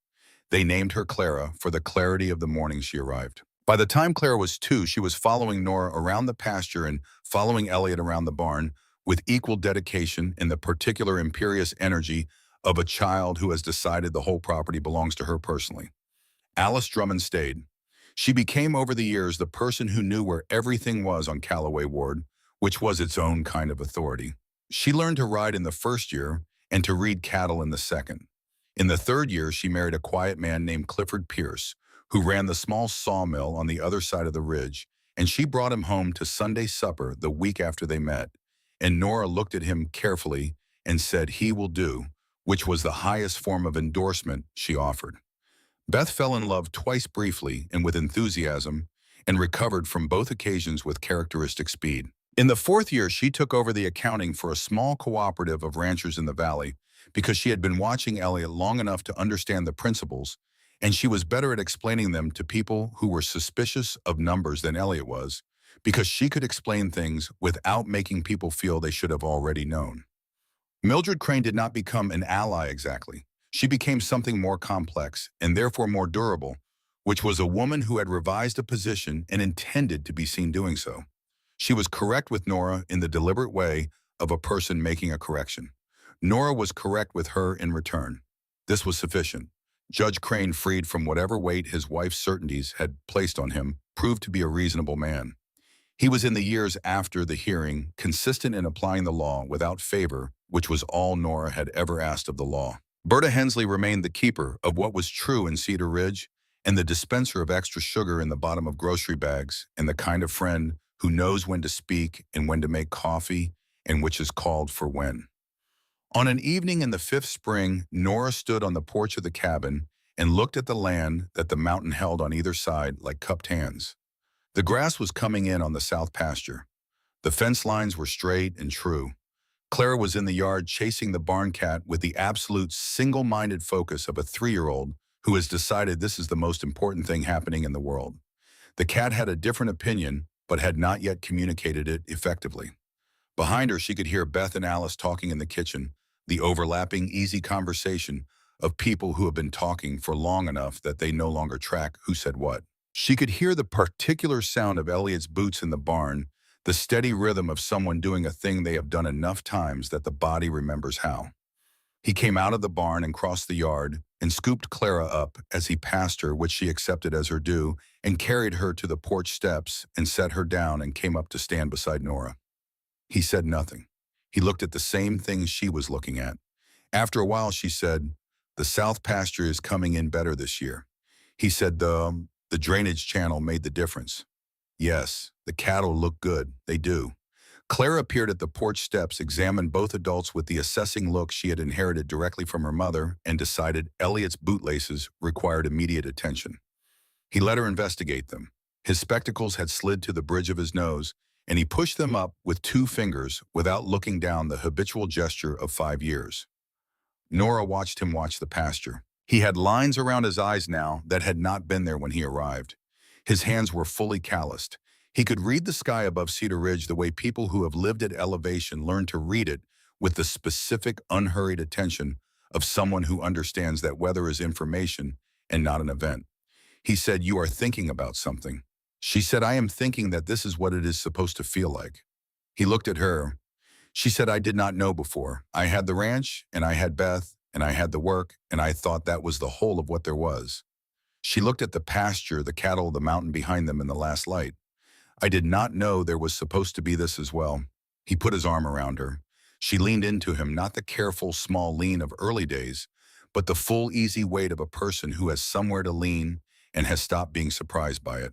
They named her Clara for the clarity of the morning she arrived. By the time Clara was 2, she was following Nora around the pasture and following Elliot around the barn with equal dedication and the particular imperious energy of a child who has decided the whole property belongs to her personally. Alice Drummond stayed. She became over the years the person who knew where everything was on Callaway Ward, which was its own kind of authority. She learned to ride in the 1st year and to read cattle in the 2nd. In the 3rd year, she married a quiet man named Clifford Pierce, who ran the small sawmill on the other side of the ridge, and she brought him home to Sunday supper the week after they met. And Nora looked at him carefully and said, he will do, which was the highest form of endorsement she offered. Beth fell in love twice briefly and with enthusiasm, and recovered from both occasions with characteristic speed. In the fourth year, she took over the accounting for a small cooperative of ranchers in the valley because she had been watching Elliot long enough to understand the principles, and she was better at explaining them to people who were suspicious of numbers than Elliot was, because she could explain things without making people feel they should have already known. Mildred Crane did not become an ally exactly. She became something more complex and therefore more durable, which was a woman who had revised a position and intended to be seen doing so. She was correct with Nora in the deliberate way of a person making a correction. Nora was correct with her in return. This was sufficient. Judge Crane, freed from whatever weight his wife's certainties had placed on him, proved to be a reasonable man. He was in the years after the hearing, consistent in applying the law without favor, which was all Nora had ever asked of the law. Berta Hensley remained the keeper of what was true in Cedar Ridge and the dispenser of extra sugar in the bottom of grocery bags and the kind of friend who knows when to speak and when to make coffee and which is called for when. On an evening in the fifth spring, Nora stood on the porch of the cabin and looked at the land that the mountain held on either side like cupped hands. The grass was coming in on the south pasture. The fence lines were straight and true. Clara was in the yard chasing the barn cat with the absolute single-minded focus of a 3-year-old who has decided this is the most important thing happening in the world. The cat had a different opinion, but had not yet communicated it effectively. Behind her, she could hear Beth and Alice talking in the kitchen, the overlapping, easy conversation of people who have been talking for long enough that they no longer track who said what. She could hear the particular sound of Elliot's boots in the barn, the steady rhythm of someone doing a thing they have done enough times that the body remembers how. He came out of the barn and crossed the yard and scooped Clara up as he passed her, which she accepted as her due, and carried her to the porch steps and set her down and came up to stand beside Nora. He said nothing. He looked at the same things she was looking at. After a while, she said, "The south pasture is coming in better this year." He said, The drainage channel made the difference. Yes, the cattle look good, they do. Clara appeared at the porch steps, examined both adults with the assessing look she had inherited directly from her mother, and decided Elliot's bootlaces required immediate attention. He let her investigate them. His spectacles had slid to the bridge of his nose, and he pushed them up with 2 fingers without looking down, the habitual gesture of 5 years. Nora watched him watch the pasture. He had lines around his eyes now that had not been there when he arrived. His hands were fully calloused. He could read the sky above Cedar Ridge the way people who have lived at elevation learn to read it, with the specific, unhurried attention of someone who understands that weather is information and not an event. He said, "You are thinking about something." She said, "I am thinking that this is what it is supposed to feel like." He looked at her. She said, "I did not know before. I had the ranch, and I had Beth, and I had the work, and I thought that was the whole of what there was." She looked at the pasture, the cattle, the mountain behind them in the last light. "I did not know there was supposed to be this as well." He put his arm around her. She leaned into him, not the careful, small lean of early days, but the full, easy weight of a person who has somewhere to lean and has stopped being surprised by it.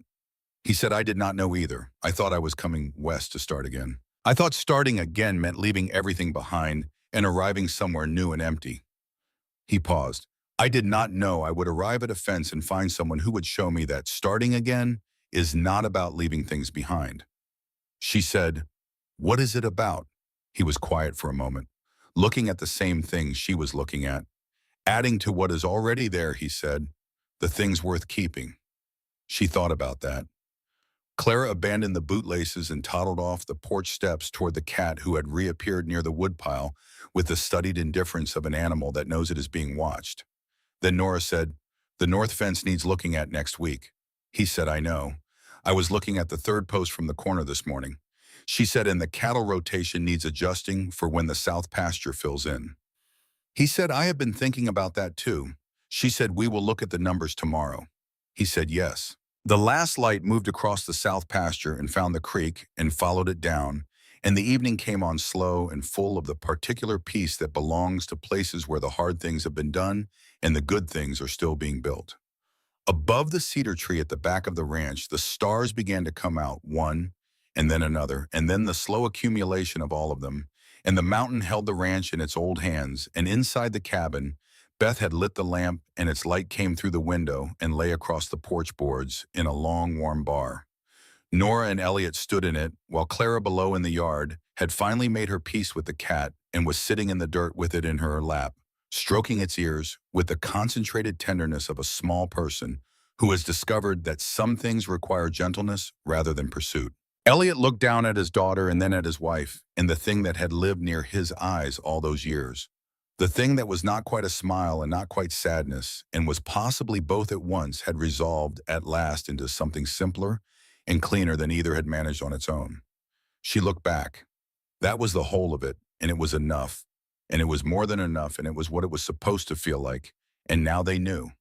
He said, "I did not know either. I thought I was coming west to start again. I thought starting again meant leaving everything behind and arriving somewhere new and empty." He paused. "I did not know I would arrive at a fence and find someone who would show me that starting again is not about leaving things behind." She said, "What is it about?" He was quiet for a moment, looking at the same things she was looking at. "Adding to what is already there," he said, "the things worth keeping." She thought about that. Clara abandoned the bootlaces and toddled off the porch steps toward the cat, who had reappeared near the woodpile with the studied indifference of an animal that knows it is being watched. Then Nora said, "The north fence needs looking at next week." He said, "I know. I was looking at the third post from the corner this morning." She said, "And the cattle rotation needs adjusting for when the south pasture fills in." He said, "I have been thinking about that too." She said, "We will look at the numbers tomorrow." He said, "Yes." The last light moved across the south pasture and found the creek and followed it down, and the evening came on slow and full of the particular peace that belongs to places where the hard things have been done and the good things are still being built. Above the cedar tree at the back of the ranch, the stars began to come out, one, and then another, and then the slow accumulation of all of them, and the mountain held the ranch in its old hands, and inside the cabin, Beth had lit the lamp, and its light came through the window and lay across the porch boards in a long, warm bar. Nora and Elliot stood in it, while Clara below in the yard had finally made her peace with the cat and was sitting in the dirt with it in her lap, stroking its ears with the concentrated tenderness of a small person who has discovered that some things require gentleness rather than pursuit. Elliot looked down at his daughter and then at his wife, and the thing that had lived near his eyes all those years. The thing that was not quite a smile and not quite sadness, and was possibly both at once, had resolved at last into something simpler and cleaner than either had managed on its own. She looked back. That was the whole of it, and it was enough. And it was more than enough, and it was what it was supposed to feel like. And now they knew.